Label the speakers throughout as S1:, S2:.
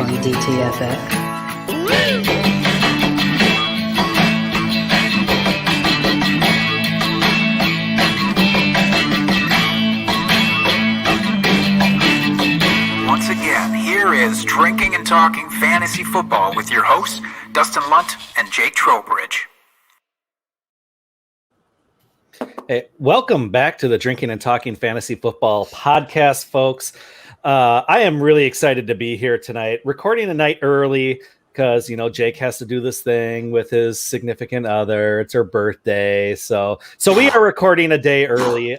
S1: you DTFF?
S2: Once again, here is Drinking and Talking Fantasy Football with your hosts, Dustin Lunt and Jake Trowbridge.
S3: Hey, welcome back to the Drinking and Talking Fantasy Football podcast, folks. I am really excited to be here tonight, recording a night early because, Jake has to do this thing with his significant other. It's her birthday. So we are recording a day early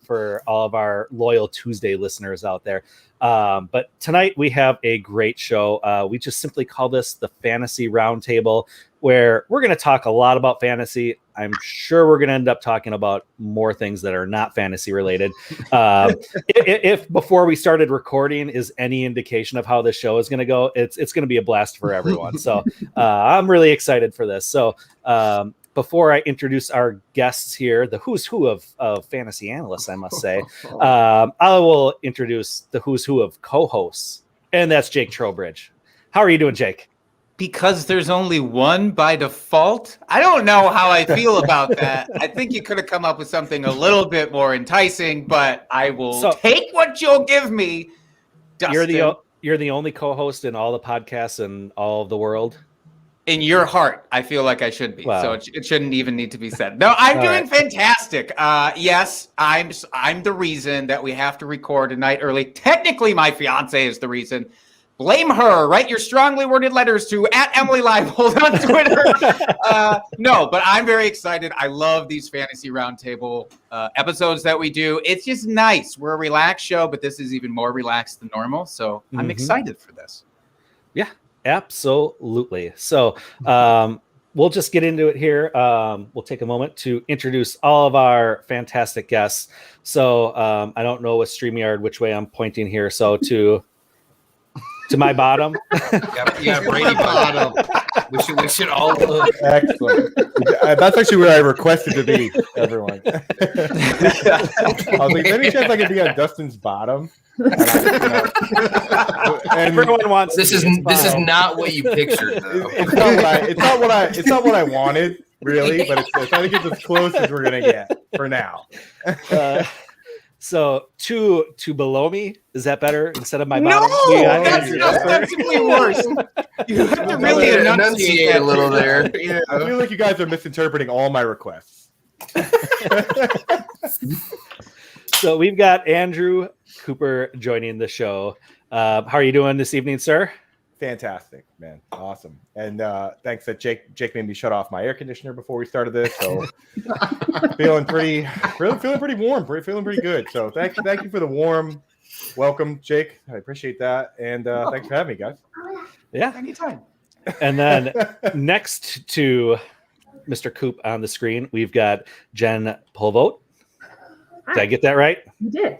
S3: for all of our loyal Tuesday listeners out there. But tonight we have a great show. We just simply call this the Fantasy Roundtable, where we're going to talk a lot about fantasy. I'm sure we're going to end up talking about more things that are not fantasy related. If before we started recording is any indication of how this show is going to go, it's going to be a blast for everyone. So I'm really excited for this. So before I introduce our guests here, the who's who of fantasy analysts, I must say, I will introduce the who's who of co-hosts, and that's Jake Trowbridge. How are you doing, Jake?
S4: Because there's only one by default? I don't know how I feel about that. I think you could have come up with something a little bit more enticing, but I will take what you'll give me, Dustin.
S3: You're the only co-host in all the podcasts in all of the world?
S4: In your heart, I feel like I should be. Wow. So it shouldn't even need to be said. No, I'm doing fantastic. Yes, I'm the reason that we have to record a night early. Technically, my fiance is the reason. Blame her. Write your strongly worded letters to @EmilyLivehold on Twitter. No, but I'm very excited. I love these Fantasy Roundtable episodes that we do. It's just nice. We're a relaxed show, but this is even more relaxed than normal. So I'm excited for this.
S3: Yeah, absolutely. So we'll just get into it here. We'll take a moment to introduce all of our fantastic guests. So I don't know with StreamYard which way I'm pointing here. So to my bottom.
S5: Yeah, Brady bottom. We should all look.
S6: Excellent. That's actually where I requested to be, everyone. I was like, any chance I could be on Dustin's bottom? And
S3: everyone wants
S5: this is not what you pictured, though.
S6: It's not what I wanted, really, but I think it's as close as we're gonna get for now.
S3: So to below me, is that better instead of my bottom?
S4: No, that's way worse. You have to really enunciate
S5: a little there.
S6: Yeah. I feel like you guys are misinterpreting all my requests.
S3: So we've got Andrew Cooper joining the show. How are you doing this evening, sir?
S6: Fantastic, man. Awesome. And thanks that Jake made me shut off my air conditioner before we started this. So feeling pretty warm, feeling pretty good. So thank you for the warm welcome, Jake. I appreciate that. And thanks for having me, guys.
S3: Yeah.
S4: Anytime.
S3: And then next to Mr. Coop on the screen, we've got Jen Povote. Did I get that right?
S7: You did.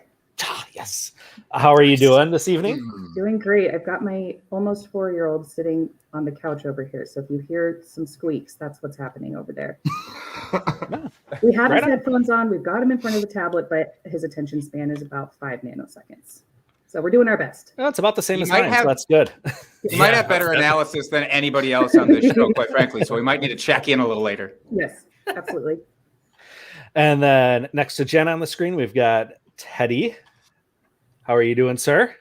S3: Yes. How are you doing this evening?
S7: Doing great. I've got my almost 4-year-old sitting on the couch over here. So if you hear some squeaks, that's what's happening over there. We have his headphones on. We've got him in front of the tablet, but his attention span is about 5 nanoseconds. So we're doing our best.
S3: Well, it's about the same as mine, so that's good.
S4: You might have better analysis than anybody else on this show, quite frankly. So we might need to check in a little later.
S7: Yes, absolutely.
S3: And then next to Jen on the screen, we've got Teddy. How are you doing, sir?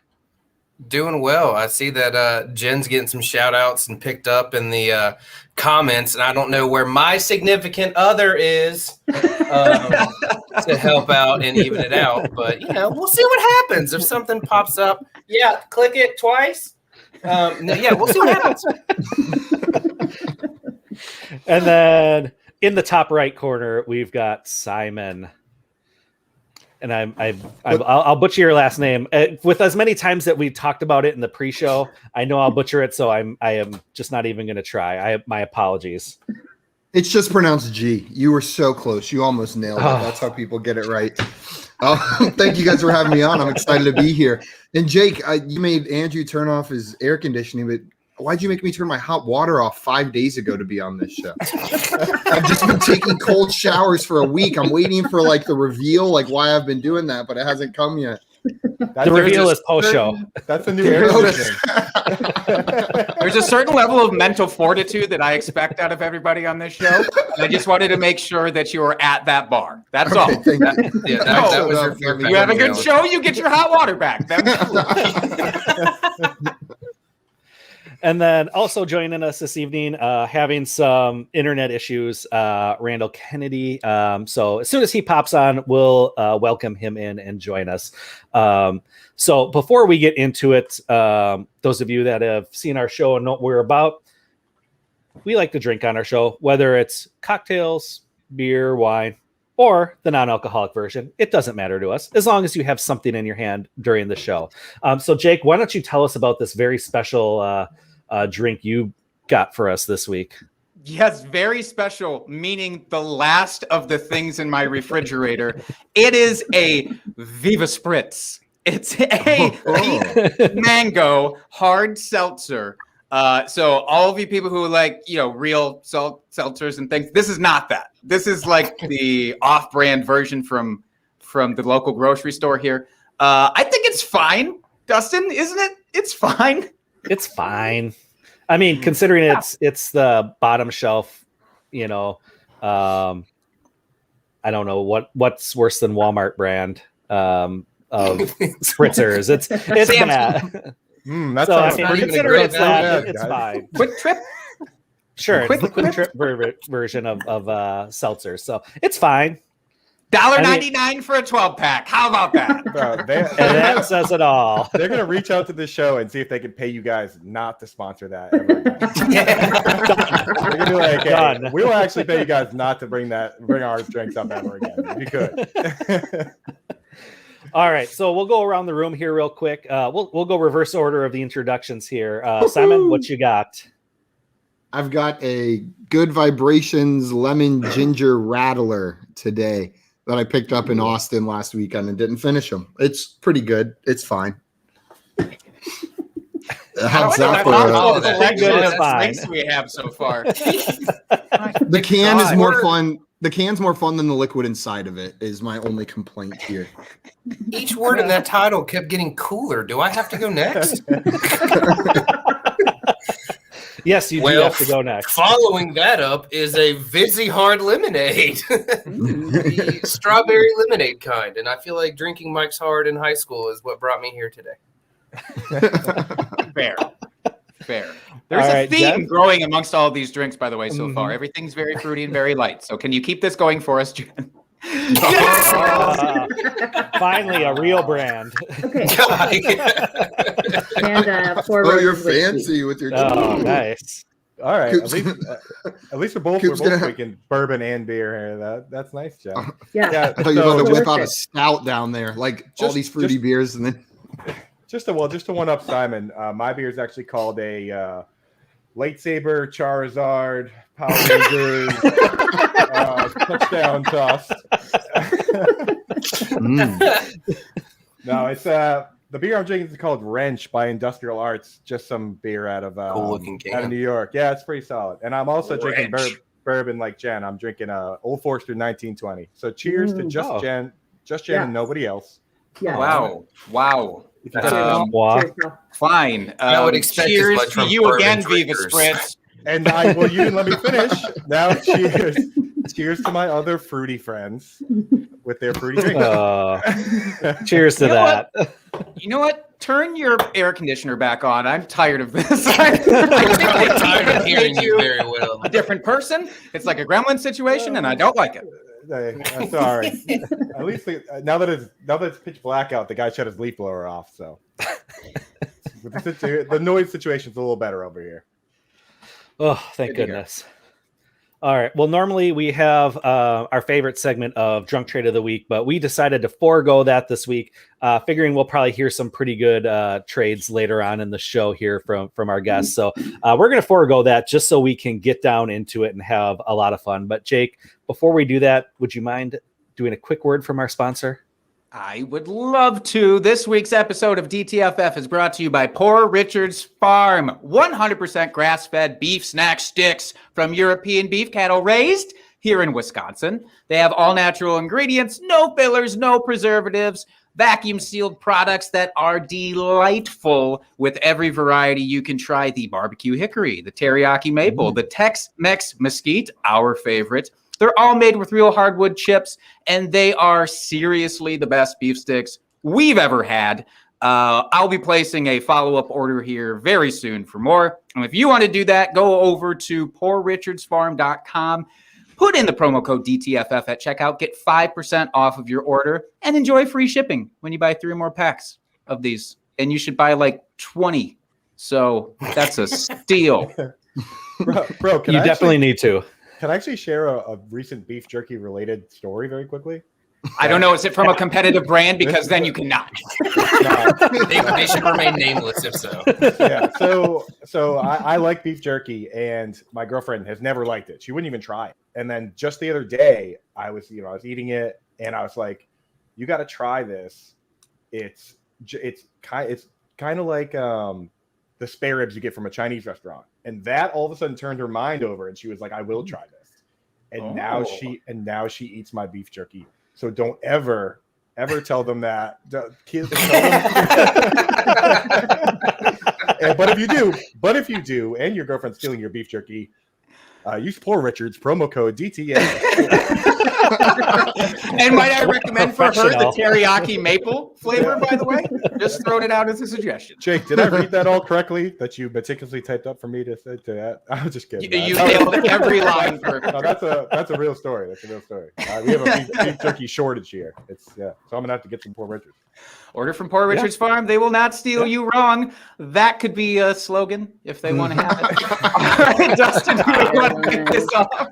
S5: Doing well. I see that Jen's getting some shout outs and picked up in the comments, and I don't know where my significant other is to help out and even it out. But, we'll see what happens. If something pops up, click it twice. We'll see what happens.
S3: And then in the top right corner, we've got Simon. And I'll butcher your last name. With as many times that we talked about it in the pre-show, I know I'll butcher it, so I am just not even going to try. My apologies.
S8: It's just pronounced G. You were so close. You almost nailed it. That's how people get it right. Thank you guys for having me on. I'm excited to be here. And Jake, you made Andrew turn off his air conditioning, but why'd you make me turn my hot water off 5 days ago to be on this show? I've just been taking cold showers for a week. I'm waiting for the reveal, why I've been doing that, but it hasn't come yet.
S3: The reveal is post show.
S6: That's a new air conditioning.
S4: There's a certain level of mental fortitude that I expect out of everybody on this show. And I just wanted to make sure that you were at that bar. That's all.
S8: Thank you.
S5: That was your fear.
S4: You have a good show, you get your hot water back.
S3: And then also joining us this evening, having some internet issues, Randall Kennedy. So as soon as he pops on, we'll welcome him in and join us. So before we get into it, those of you that have seen our show and know what we're about, we like to drink on our show, whether it's cocktails, beer, wine, or the non-alcoholic version. It doesn't matter to us, as long as you have something in your hand during the show. So Jake, why don't you tell us about this very special drink you got for us this week?
S4: Yes, very special, meaning the last of the things in my refrigerator. It is a Viva Spritz. It's a peach mango hard seltzer. So all of you people who like, real seltzers and things, this is not that. This is like the off-brand version from the local grocery store here. I think it's fine, Dustin, isn't it? It's fine.
S3: It's fine. I mean, considering it's the bottom shelf, I don't know what's worse than Walmart brand of spritzers. It's bad.
S6: That's
S3: so I mean, considering it's that, it's fine.
S4: Quick Trip.
S3: Sure, it's the Quick Trip version of seltzers, so it's fine.
S4: $1.99 for a 12-pack. How about that?
S6: Bro,
S3: and that says it all.
S6: They're going to reach out to the show and see if they can pay you guys not to sponsor that ever again. They're going to be like, hey, we will actually pay you guys not to bring our drinks up ever again, if you could.
S3: All right, so we'll go around the room here real quick. We'll go reverse order of the introductions here. Simon, what you got?
S8: I've got a Good Vibrations Lemon Ginger Rattler today that I picked up in Austin last weekend and didn't finish them. It's pretty good. It's fine. How's that for
S4: the drinks we have so far?
S8: The can is more fun. The can's more fun than the liquid inside of it is my only complaint here.
S5: Each word in that title kept getting cooler. Do I have to go next?
S3: Yes, you do have to go next.
S5: Following that up is a Vizzy Hard Lemonade. The strawberry lemonade kind. And I feel like drinking Mike's Hard in high school is what brought me here today.
S4: Fair. There's a theme growing amongst all of these drinks, by the way, so far. Everything's very fruity and very light. So can you keep this going for us, Jen?
S3: Finally, a real brand.
S7: Okay. And
S8: you're fancy with your.
S3: Oh, nice.
S6: All right. At least we're both drinking bourbon and beer here. That's nice, Jeff.
S7: Yeah.
S8: I thought you were about to whip out a stout down there, like all these fruity beers, and then.
S6: Just to one up Simon. My beer is actually called a Lightsaber Charizard Power Rangers touchdown toss. No, it's the beer I'm drinking is called Wrench by Industrial Arts. Just some beer out of out of New York. Yeah, it's pretty solid. And I'm also drinking bourbon like Jen. I'm drinking Old Forester 1920. So cheers to just Jen, and nobody else.
S7: Yeah.
S4: Wow. Fine.
S5: I would expect
S4: cheers
S5: as much
S4: to you again, Viva Spritz.
S6: And you didn't let me finish. Now cheers. Cheers to my other fruity friends with their fruity drinks.
S3: Cheers to that.
S4: You know what? Turn your air conditioner back on. I'm tired of this. I'm
S5: tired of hearing you very well.
S4: A different person. It's like a gremlin situation, and I don't like it.
S6: I'm sorry. At least now that it's pitch black out, the guy shut his leaf blower off. So the noise situation's a little better over here.
S3: Oh, thank goodness. All right. Well, normally we have our favorite segment of Drunk Trade of the Week, but we decided to forego that this week, figuring we'll probably hear some pretty good trades later on in the show here from our guests. So we're going to forego that just so we can get down into it and have a lot of fun. But Jake, before we do that, would you mind doing a quick word from our sponsor?
S4: I would love to. This week's episode of DTFF is brought to you by Poor Richard's Farm. 100% grass-fed beef snack sticks from European beef cattle raised here in Wisconsin. They have all natural ingredients, no fillers, no preservatives. vacuum sealed products that are delightful with every variety. You can try the barbecue hickory, the teriyaki maple, the Tex-Mex mesquite, our favorite. They're all made with real hardwood chips, and they are seriously the best beef sticks we've ever had. I'll be placing a follow-up order here very soon for more. And if you want to do that, go over to poorrichardsfarm.com. Put in the promo code DTFF at checkout, get 5% off of your order, and enjoy free shipping when you buy 3 or more packs of these. And you should buy like 20. So that's a steal.
S6: Bro,
S3: you definitely need to.
S6: Can I actually share a recent beef jerky related story very quickly?
S4: I don't know. Is it from a competitive brand? Because then you cannot.
S5: They should remain nameless if so.
S6: Yeah. So I like beef jerky, and my girlfriend has never liked it. She wouldn't even try it. And then just the other day, I was eating it, and I was like, "You got to try this. It's kind of like the spare ribs you get from a Chinese restaurant." And that all of a sudden turned her mind over, and she was like, "I will try this." And now she eats my beef jerky. So don't ever tell them that. Kids, but if you do, and your girlfriend's stealing your beef jerky, use Poor Richards promo code DTF.
S4: And might I recommend for her the teriyaki maple flavor? By the way, just throwing it out as a suggestion.
S6: Jake, did I read that all correctly? That you meticulously typed up for me to say to that? I was just kidding.
S4: You nailed every line.
S6: No, that's a real story. That's a real story. We have a beef jerky shortage here. So I'm gonna have to get some Poor Richards.
S4: Order from Poor Richards Farm. They will not steal you wrong. That could be a slogan if they want to have it. All right, Dustin, do you want to kick this off?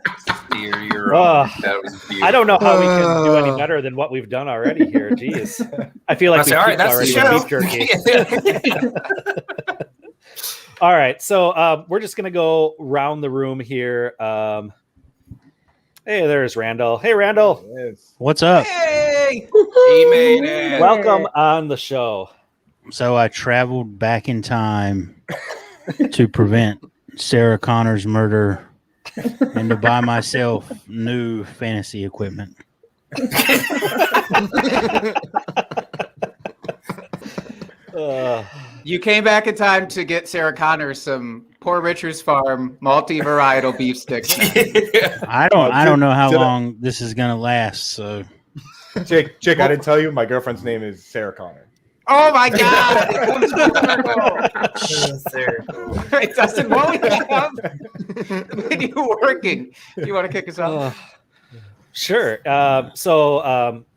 S5: Steer you wrong. That was beautiful.
S3: I don't know how we can do any better than what we've done already here. Jeez. I feel like we've already beef jerky. All right, so we're just going to go round the room here. Hey, there's Randall. Hey, Randall.
S1: What's up?
S4: Hey!
S5: He made it.
S3: Welcome on the show.
S1: So I traveled back in time to prevent Sarah Connor's murder and to buy myself new fantasy equipment.
S4: You came back in time to get Sarah Connor some Poor Richards Farm multi-varietal beef sticks.
S1: I don't know how long this is gonna last. So,
S6: Jake, I didn't tell you. My girlfriend's name is Sarah Connor.
S4: Oh my God! It comes full circle. All right, Dustin, what we have when you working? Do you want to kick us off?
S3: Sure.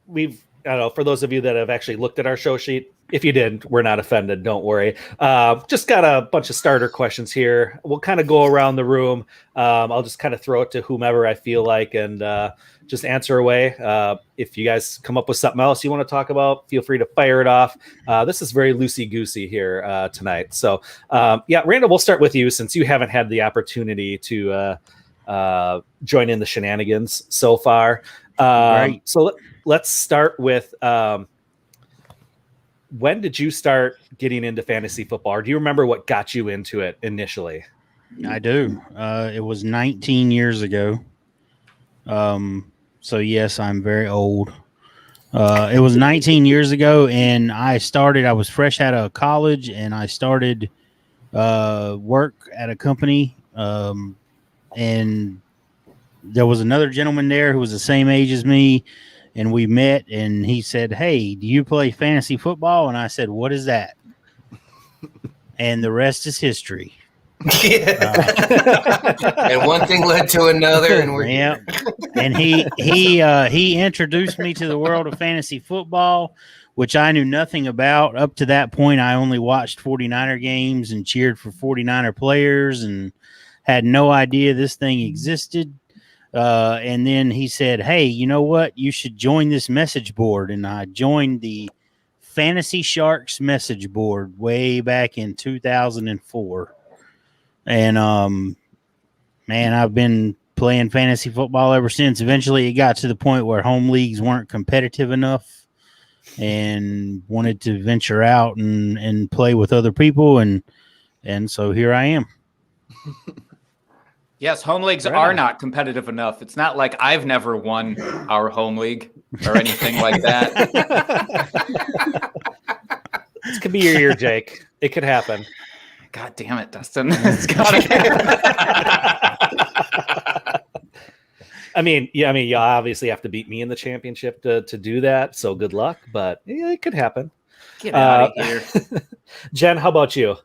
S3: We've, I don't know, for those of you that have actually looked at our show sheet, if you didn't, we're not offended. Don't worry. Just got a bunch of starter questions here. We'll kind of go around the room. I'll just kind of throw it to whomever I feel like and just answer away. If you guys come up with something else you want to talk about, feel free to fire it off. This is very loosey-goosey here tonight. So, Randall, we'll start with you since you haven't had the opportunity to join in the shenanigans so far.
S1: Right.
S3: So let's start with when did you start getting into fantasy football? Or do you remember what got you into it initially?
S1: I do. It was 19 years ago. So yes, I'm very old. It was 19 years ago, and I was fresh out of college, and I started work at a company. And there was another gentleman there who was the same age as me. And we met, and he said, "Hey, do you play fantasy football?" And I said, "What is that?" And the rest is history.
S5: And one thing led to another, and we're
S1: here. And he introduced me to the world of fantasy football, which I knew nothing about. Up to that point, I only watched 49er games and cheered for 49er players and had no idea this thing existed. And then he said, "Hey, you know what? You should join this message board." And I joined the Fantasy Sharks message board way back in 2004. And, man, I've been playing fantasy football ever since. Eventually it got to the point where home leagues weren't competitive enough and wanted to venture out and play with other people. And so here I am.
S4: Yes, home leagues are not competitive enough. It's not like I've never won our home league or anything like that.
S3: This could be your year, Jake. It could happen.
S4: God damn it, Dustin. It's gotta happen.
S3: I mean, you obviously have to beat me in the championship to do that. So good luck, but yeah, it could happen.
S4: Get out of here.
S3: Jen, how about you?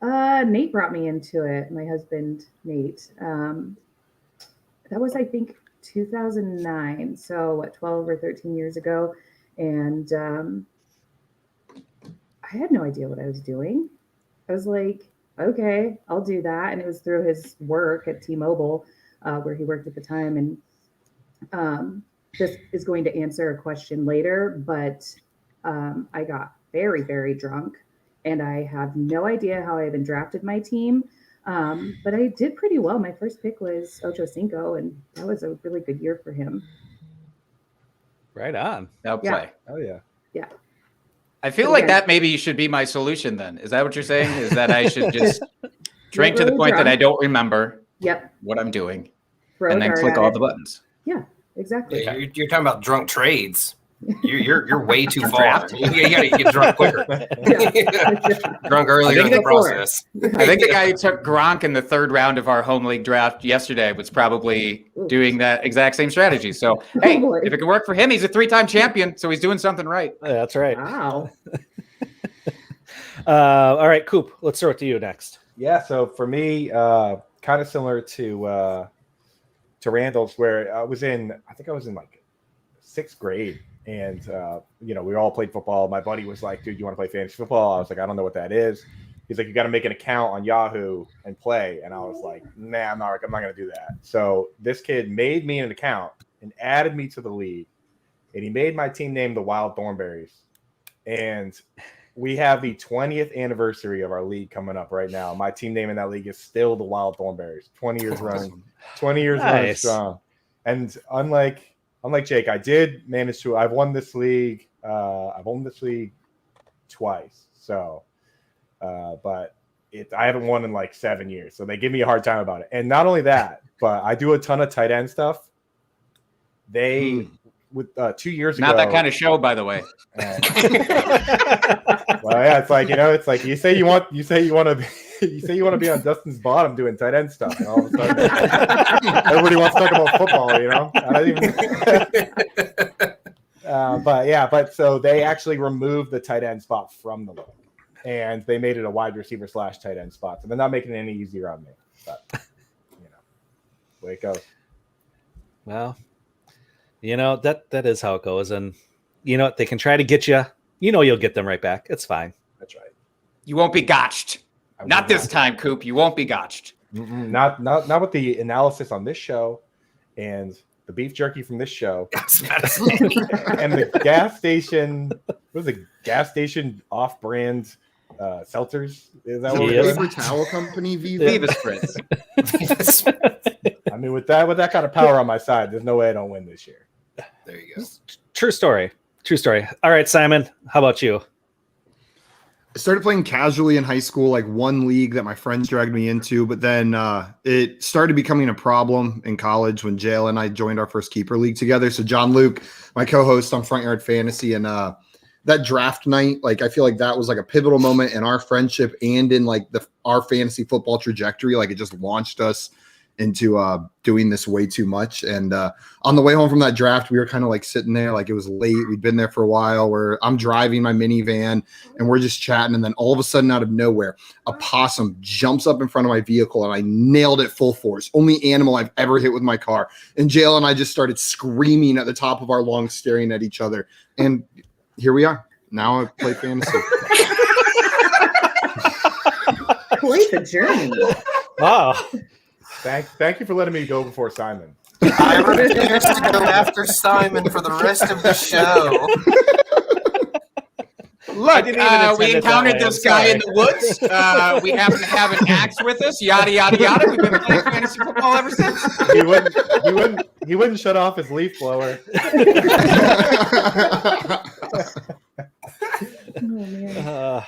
S7: Nate brought me into it. My husband, Nate. That was, I think, 2009. So what, 12 or 13 years ago. And I had no idea what I was doing. I was like, okay, I'll do that. And it was through his work at T-Mobile, where he worked at the time. And this is going to answer a question later, but I got very, very drunk. And I have no idea how I even drafted my team. But I did pretty well. My first pick was Ocho Cinco, and that was a really good year for him.
S3: Right on.
S4: Now play.
S6: Oh, yeah.
S7: Yeah.
S4: I feel like that maybe should be my solution then. Is that what you're saying? Is that I should just drink to the point that I don't remember what I'm doing and then click all the buttons?
S7: Yeah, exactly.
S5: Yeah, you're talking about drunk trades. You're way too far. You gotta get drunk quicker. Drunk earlier in the process.
S4: I think the guy who took Gronk in the third round of our home league draft yesterday was probably doing that exact same strategy. So, hey, if it can work for him, he's a 3-time champion, so he's doing something right.
S3: Yeah, that's right.
S7: Wow.
S3: All right, Coop, let's throw it to you next.
S6: Yeah, so for me, kind of similar to Randall's, where I was in like 6th grade. And, we all played football. My buddy was like, dude, you want to play fantasy football? I was like, I don't know what that is. He's like, you got to make an account on Yahoo and play. And I was like, nah, I'm not going to do that. So this kid made me an account and added me to the league. And he made my team name the Wild Thornberries. And we have the 20th anniversary of our league coming up right now. My team name in that league is still the Wild Thornberries. 20 years running. 20 years running strong. And unlike Jake, I did manage to. I've won this league. I've won this league twice. So, but I haven't won in like 7 years. So they give me a hard time about it. And not only that, but I do a ton of tight end stuff. They with 2 years ago.
S4: Not that kind of show, by the way.
S6: Well, yeah, it's like you say you want to be on Dustin's bottom doing tight end stuff, and all of a sudden everybody wants to talk about football, But so they actually removed the tight end spot from the league, and they made it a wide receiver / tight end spot. So they're not making it any easier on me, but way it goes.
S3: Well, that is how it goes, and they can try to get you. You'll get them right back. It's fine.
S6: That's right.
S4: You won't be gotched. Not this time, Coop. You won't be gotched.
S6: Not with the analysis on this show and the beef jerky from this show. And the gas station. What was the gas station off-brand seltzers? Is that what
S8: we're doing? Towel company,
S4: Viva Spritz.
S6: I mean, with that kind of power on my side, there's no way I don't win this year.
S5: There you go.
S3: True story. All right, Simon, how about you?
S8: I started playing casually in high school, like one league that my friends dragged me into, but then it started becoming a problem in college when JL and I joined our first keeper league together. So John Luke, my co-host on Front Yard Fantasy, and that draft night, like I feel like that was like a pivotal moment in our friendship and in like our fantasy football trajectory. Like it just launched us into doing this way too much. And on the way home from that draft, we were kind of like sitting there, like it was late. We'd been there for a while, where I'm driving my minivan and we're just chatting. And then all of a sudden, out of nowhere, a possum jumps up in front of my vehicle and I nailed it full force. Only animal I've ever hit with my car. And JL and I just started screaming at the top of our lungs, staring at each other. And here we are. Now I play fantasy.
S7: Quite the journey.
S3: Wow.
S6: Thank you for letting me go before Simon.
S5: I refuse to go after Simon for the rest of the show.
S4: Look, we encountered this guy in the woods. We happen to have an axe with us. Yada yada yada. We've been playing fantasy football ever since.
S6: He wouldn't shut off his leaf blower.
S7: Oh, man.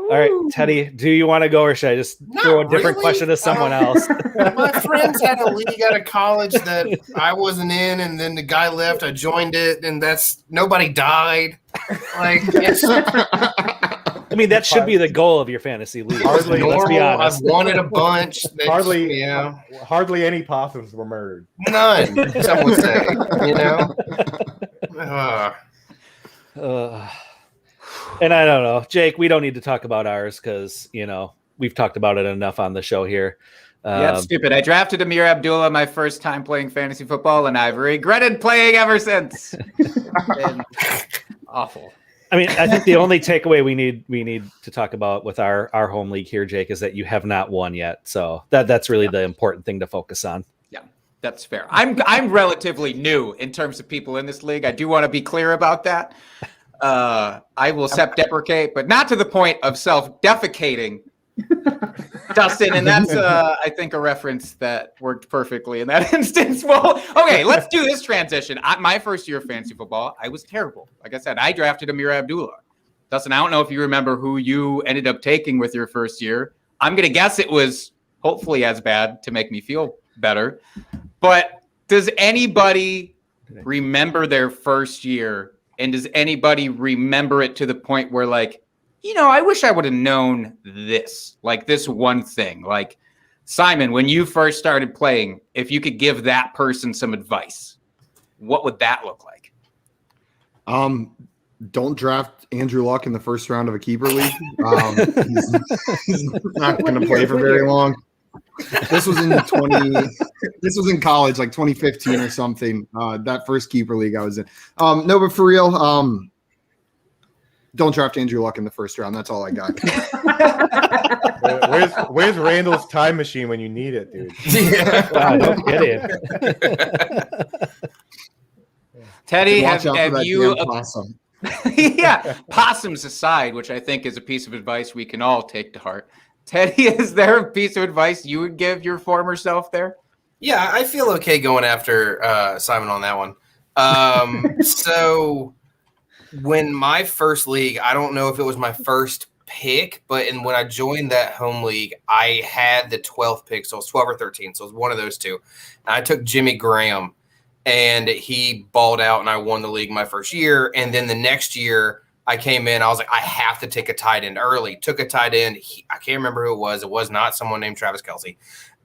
S3: All right, Teddy, do you want to go, or should I just throw a different question to someone else?
S5: My friends had a league out of college that I wasn't in, and then the guy left. I joined it, and nobody died. Like,
S3: I mean, that should be the goal of your fantasy league.
S5: Hardly
S3: let's be
S5: normal.
S3: honest.
S5: I've wanted a bunch.
S6: Hardly any possums were murdered.
S5: None. Some would say.
S3: And I don't know, Jake, we don't need to talk about ours because, we've talked about it enough on the show here.
S4: Yeah, it's stupid. I drafted Amir Abdullah my first time playing fantasy football, and I've regretted playing ever since. Awful.
S3: I mean, I think the only takeaway we need to talk about with our home league here, Jake, is that you have not won yet. So that's really the important thing to focus on.
S4: Yeah, that's fair. I'm relatively new in terms of people in this league. I do want to be clear about that. I will self-deprecate, but not to the point of self-defecating, Dustin. And that's, I think, a reference that worked perfectly in that instance. Well, okay, let's do this transition. My first year of fantasy football, I was terrible. Like I said, I drafted Amir Abdullah. Dustin, I don't know if you remember who you ended up taking with your first year. I'm going to guess it was hopefully as bad to make me feel better. But does anybody remember their first year? And does anybody remember it to the point where, like, I wish I would have known this, like this one thing? Like, Simon, when you first started playing, if you could give that person some advice, what would that look like?
S8: Don't draft Andrew Luck in the first round of a keeper league. He's not going to play for very long. This was in college, like 2015 or something. That first keeper league I was in. No, but for real, don't draft Andrew Luck in the first round. That's all I got.
S6: Where's Randall's time machine when you need it, dude?
S3: Don't get it.
S4: Teddy,
S8: Watch out for
S4: have
S8: that
S4: you?
S8: damn possum.
S4: Yeah, possums aside, which I think is a piece of advice we can all take to heart. Teddy, is there a piece of advice you would give your former self there?
S5: Yeah, I feel okay going after Simon on that one. So when my first league, I don't know if it was my first pick, but when I joined that home league, I had the 12th pick, so it was 12 or 13, so it was one of those two. And I took Jimmy Graham, and he balled out, and I won the league my first year. And then the next year, I came in, I was like, I have to take a tight end early. Took a tight end. I can't remember who it was. It was not someone named Travis Kelce.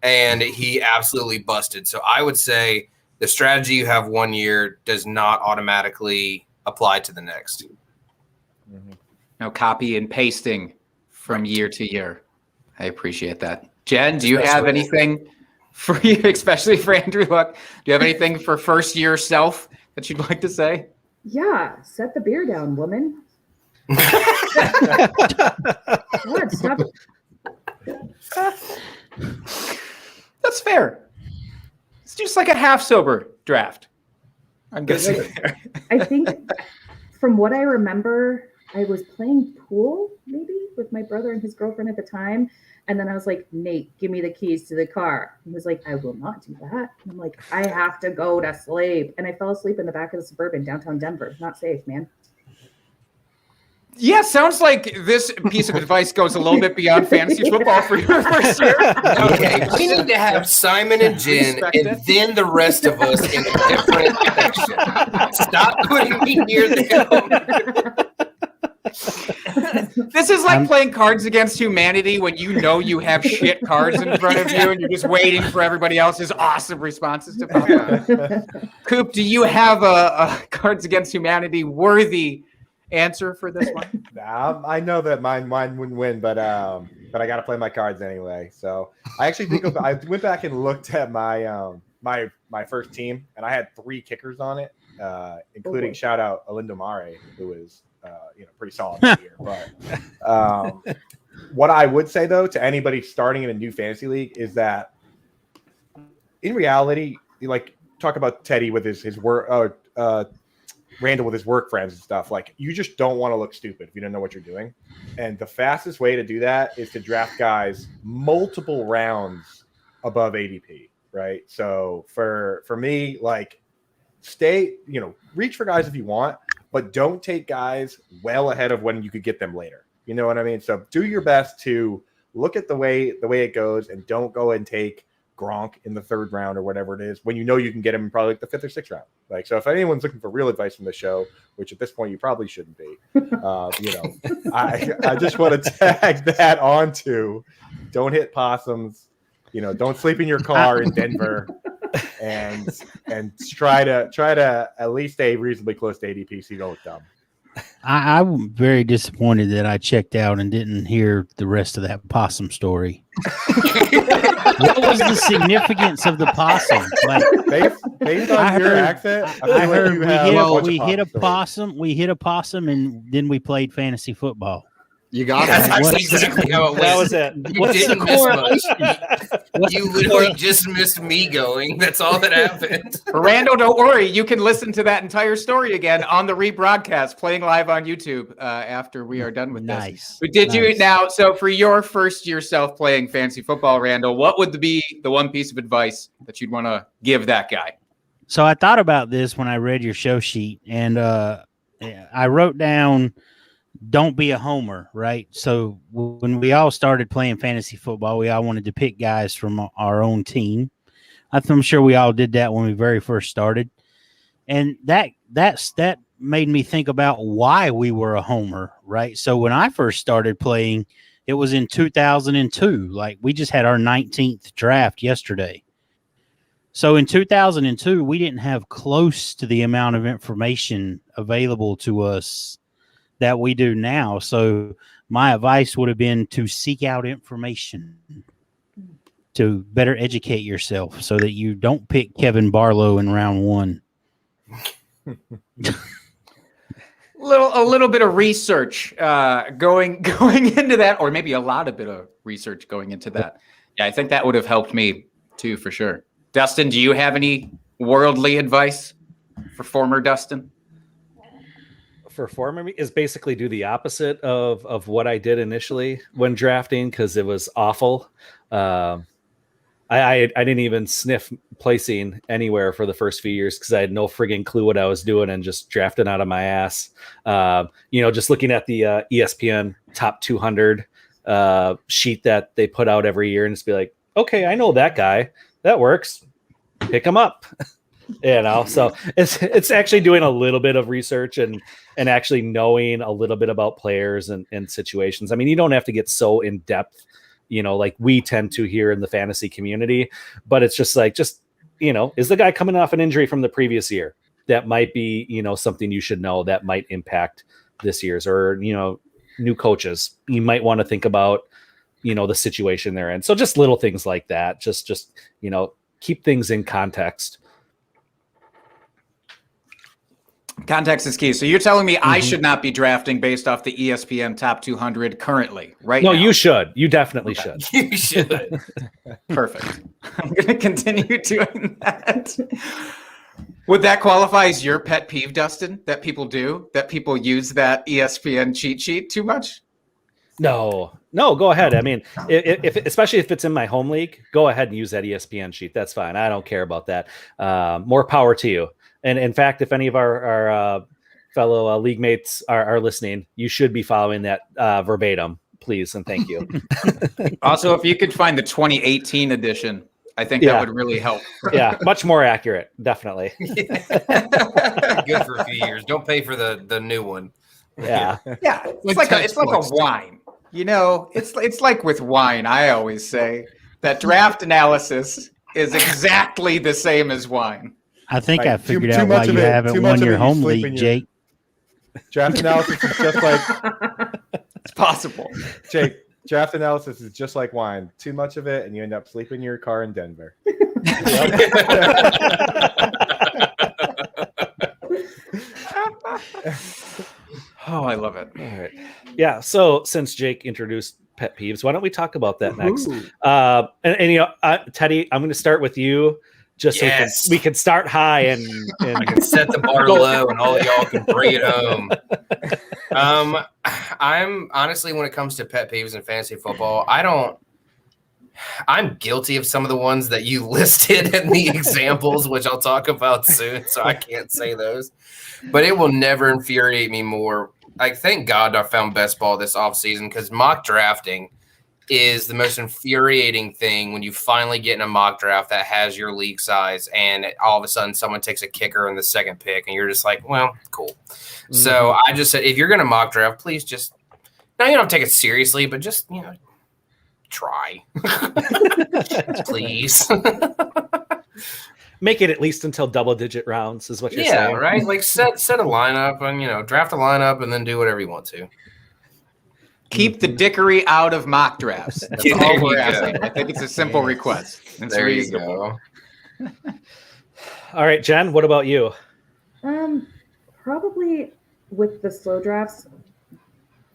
S5: And he absolutely busted. So I would say the strategy you have one year does not automatically apply to the next.
S4: No copy and pasting from year to year. I appreciate that. Jen, do you have anything for you, especially for Andrew Luck? Do you have anything for first year self that you'd like to say?
S7: Yeah, set the beer down, woman. God, stop.
S4: That's fair. It's just like a half sober draft. I'm guessing.
S7: I think from what I remember, I was playing pool maybe with my brother and his girlfriend at the time. And then I was like, Nate, give me the keys to the car. He was like, I will not do that. And I'm like, I have to go to sleep. And I fell asleep in the back of the Suburban downtown Denver. Not safe, man.
S4: Yeah, sounds like this piece of advice goes a little bit beyond fantasy football for your first year.
S5: Okay, we need to have Simon and Jen and then the rest of us in a different section. Stop putting me near them.
S4: This is like playing Cards Against Humanity when you know you have shit cards in front of you and you're just waiting for everybody else's awesome responses to pop out. Coop, do you have a Cards Against Humanity worthy answer for this one?
S6: I know that mine wouldn't win, but I got to play my cards anyway. So I actually think I went back and looked at my my first team, and I had 3 kickers on it, including shout out Alindo Mare, who is pretty solid this year. But what I would say though to anybody starting in a new fantasy league is that in reality, like talk about Teddy with his work. Randall with his work friends and stuff, like you just don't want to look stupid if you don't know what you're doing. And the fastest way to do that is to draft guys multiple rounds above ADP, right? So for me, like reach for guys if you want, but don't take guys well ahead of when you could get them later. You know what I mean? So do your best to look at the way it goes, and don't go and take Gronk in the 3rd round or whatever it is when you know you can get him in probably like the 5th or 6th round. Like, so if anyone's looking for real advice from the show, which at this point you probably shouldn't be, I just want to tag that onto don't hit possums, don't sleep in your car in Denver, and try to at least stay reasonably close to ADP so you don't look dumb.
S1: I'm very disappointed that I checked out and didn't hear the rest of that possum story. What was the significance of the possum? Like,
S6: based on your accent,
S1: I heard we hit a possum. We hit a possum, and then we played fantasy football.
S8: You got
S5: That's
S8: it.
S5: actually exactly how it went.
S3: That was it.
S5: You didn't miss much. You literally just missed me going. That's all that happened.
S4: Randall, don't worry. You can listen to that entire story again on the rebroadcast, playing live on YouTube after we are done with this. But did you now? So for your first year self playing fantasy football, Randall, what would be the one piece of advice that you'd want to give that guy?
S1: So I thought about this when I read your show sheet, and I wrote down, don't be a homer, right? So when we all started playing fantasy football, we all wanted to pick guys from our own team. I'm sure we all did that when we very first started. And that made me think about why we were a homer, right? So when I first started playing, it was in 2002. Like, we just had our 19th draft yesterday. So in 2002, we didn't have close to the amount of information available to us that we do now. So my advice would have been to seek out information, to better educate yourself so that you don't pick Kevin Barlow in round 1.
S4: A little bit of research going into that, or maybe a lot of bit of research going into that. Yeah, I think that would have helped me too, for sure. Dustin, do you have any worldly advice for former Dustin?
S3: For former is basically do the opposite of what I did initially when drafting, because it was awful. I didn't even sniff placing anywhere for the first few years because I had no frigging clue what I was doing and just drafting out of my ass. Just looking at the ESPN top 200 sheet that they put out every year and just be like, okay, I know that guy. That works. Pick him up. So it's actually doing a little bit of research and actually knowing a little bit about players and situations. I mean, you don't have to get so in depth, like we tend to here in the fantasy community, but it's just like, is the guy coming off an injury from the previous year? That might be, something you should know that might impact this year's, or, new coaches. You might want to think about, the situation they're in. So just little things like that, just, keep things in context.
S4: Context is key. So you're telling me I should not be drafting based off the ESPN top 200 currently, right?
S3: No,
S4: now?
S3: you should. You definitely should.
S5: You should.
S4: Perfect. I'm going to continue doing that. Would that qualify as your pet peeve, Dustin, that people do? That people use that ESPN cheat sheet too much?
S3: No, go ahead. I mean, if especially if it's in my home league, go ahead and use that ESPN sheet. That's fine. I don't care about that. More power to you. And in fact, if any of our fellow league mates are listening, you should be following that verbatim, please. And thank you.
S4: Also, if you could find the 2018 edition, I think that would really help.
S3: Yeah, much more accurate. Definitely.
S5: Good for a few years. Don't pay for the new one.
S3: Yeah.
S4: Yeah. It's like a wine. It's like with wine, I always say that draft analysis is exactly the same as wine.
S1: I think I figured out why you haven't won your home league, Jake.
S6: Draft analysis is just like
S4: it's possible.
S6: Jake, draft analysis is just like wine. Too much of it, and you end up sleeping in your car in Denver.
S4: Oh, I love it.
S3: All right. Yeah. So since Jake introduced pet peeves, why don't we talk about that next? Teddy, I'm going to start with you. Just so we can start high and
S5: I can set the bar low and all y'all can bring it home. I'm honestly, when it comes to pet peeves in fantasy football, I'm guilty of some of the ones that you listed in the examples, which I'll talk about soon. So I can't say those, but it will never infuriate me more like, thank God I found best ball this offseason, because mock drafting is the most infuriating thing when you finally get in a mock draft that has your league size, and all of a sudden someone takes a kicker in the second pick, and you're just like, well, cool. So I just said, if you're going to mock draft, please just, now you don't take it seriously, but just, try. Please.
S3: Make it at least until double-digit rounds is what you're saying.
S5: Yeah, right? Like, set a lineup and, draft a lineup and then do whatever you want to.
S4: Keep the dickery out of mock drafts. That's all we're asking. I think it's a simple request. It's
S5: there
S4: reasonable.
S5: You go.
S3: All right, Jen, what about you?
S7: Probably with the slow drafts,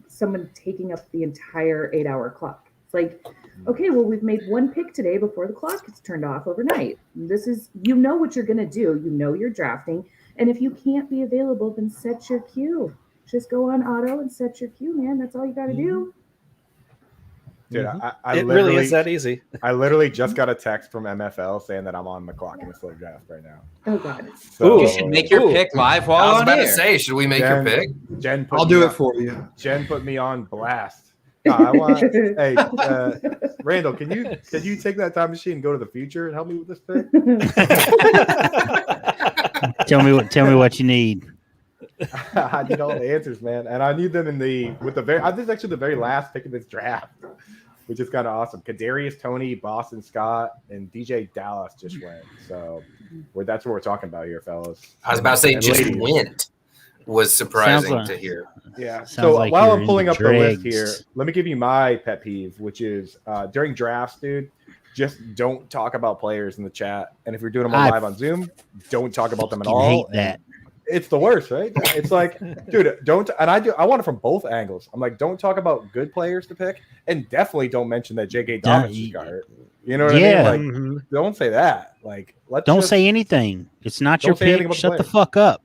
S7: someone taking up the entire 8-hour clock. It's like, okay, well, we've made one pick today before the clock gets turned off overnight. This is, what you're going to do. You're drafting. And if you can't be available, then set your queue. Just go on auto and set your queue, man. That's all you got to do.
S6: Dude,
S3: it really is that easy.
S6: I literally just got a text from MFL saying that I'm on the clock in the slow draft right now.
S7: Oh, God.
S6: So,
S4: you should make your pick live while
S5: I was
S4: on
S5: about
S4: air.
S5: to say, should we make your pick?
S6: Jen,
S8: I'll do it for you.
S6: Jen put me on blast. No, I want. Hey, Randall, can you take that time machine and go to the future and help me with this pick?
S1: Tell me what you need.
S6: I need all the answers, man, and I need them this is actually the very last pick of this draft, which is kind of awesome. Kadarius Toney, Boston Scott, and DJ Dallas just went. So that's what we're talking about here, fellas.
S5: I was about to say
S6: and
S5: just
S6: ladies.
S5: went was surprising to hear.
S6: Yeah.
S1: Sounds
S6: So
S1: like
S6: while
S1: you're
S6: I'm pulling
S1: in
S6: up the list
S1: dregs.
S6: here, let me give you my pet peeve, which is during drafts, dude. Just don't talk about players in the chat, and if you're doing them live on Zoom, don't talk about them at all.
S1: Hate that.
S6: It's the worst, right? It's like, dude, don't. And I want it from both angles. I'm like, don't talk about good players to pick, and definitely don't mention that J.K. Dobbins just got hurt. You know what I mean? Like, don't say that. Like,
S1: don't say anything. It's not your pick. Shut the fuck up.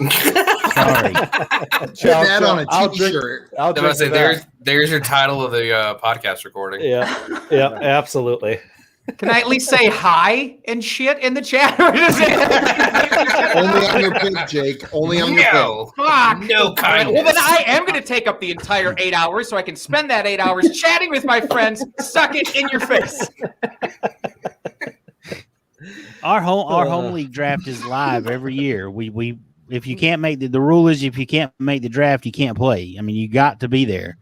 S1: Sorry.
S8: Put that on a t-shirt.
S5: I was about to say, there's your title of the podcast recording.
S3: Yeah, absolutely.
S4: Can I at least say hi and shit in the chat?
S8: Only on your pick, Jake. Only on your pick.
S4: Fuck.
S5: No kindness.
S4: Well, then I am going to take up the entire 8 hours so I can spend that 8 hours chatting with my friends. Suck it in your face.
S1: Our home league draft is live every year. We if you can't make the rule is if you can't make the draft, you can't play. I mean, you got to be there.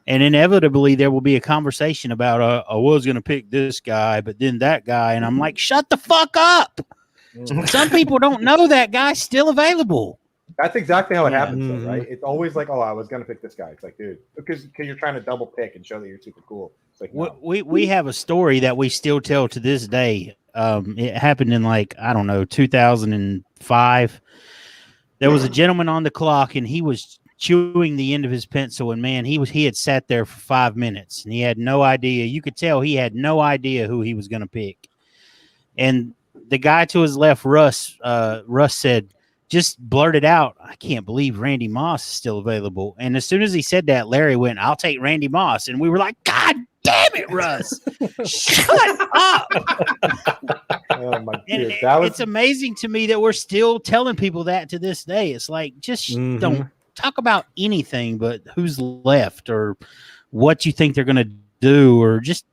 S1: And inevitably, there will be a conversation about, I was going to pick this guy, but then that guy. And I'm like, shut the fuck up. Some people don't know that guy's still available.
S6: That's exactly how it happens, though, right? It's always like, I was going to pick this guy. It's like, dude, because you're trying to double pick and show that you're super cool. It's like, no.
S1: We have a story that we still tell to this day. It happened in 2005. There was a gentleman on the clock, and he was chewing the end of his pencil, and man, he had sat there for 5 minutes, and he had no idea. You could tell he had no idea who he was going to pick. And the guy to his left, Russ said, just blurted out, I can't believe Randy Moss is still available. And as soon as he said that, Larry went, I'll take Randy Moss. And we were like, God damn it, Russ. Shut up.
S6: Oh my
S1: And
S6: God.
S1: it's amazing to me that we're still telling people that to this day. It's like, just don't talk about anything but who's left or what you think they're going to do, or just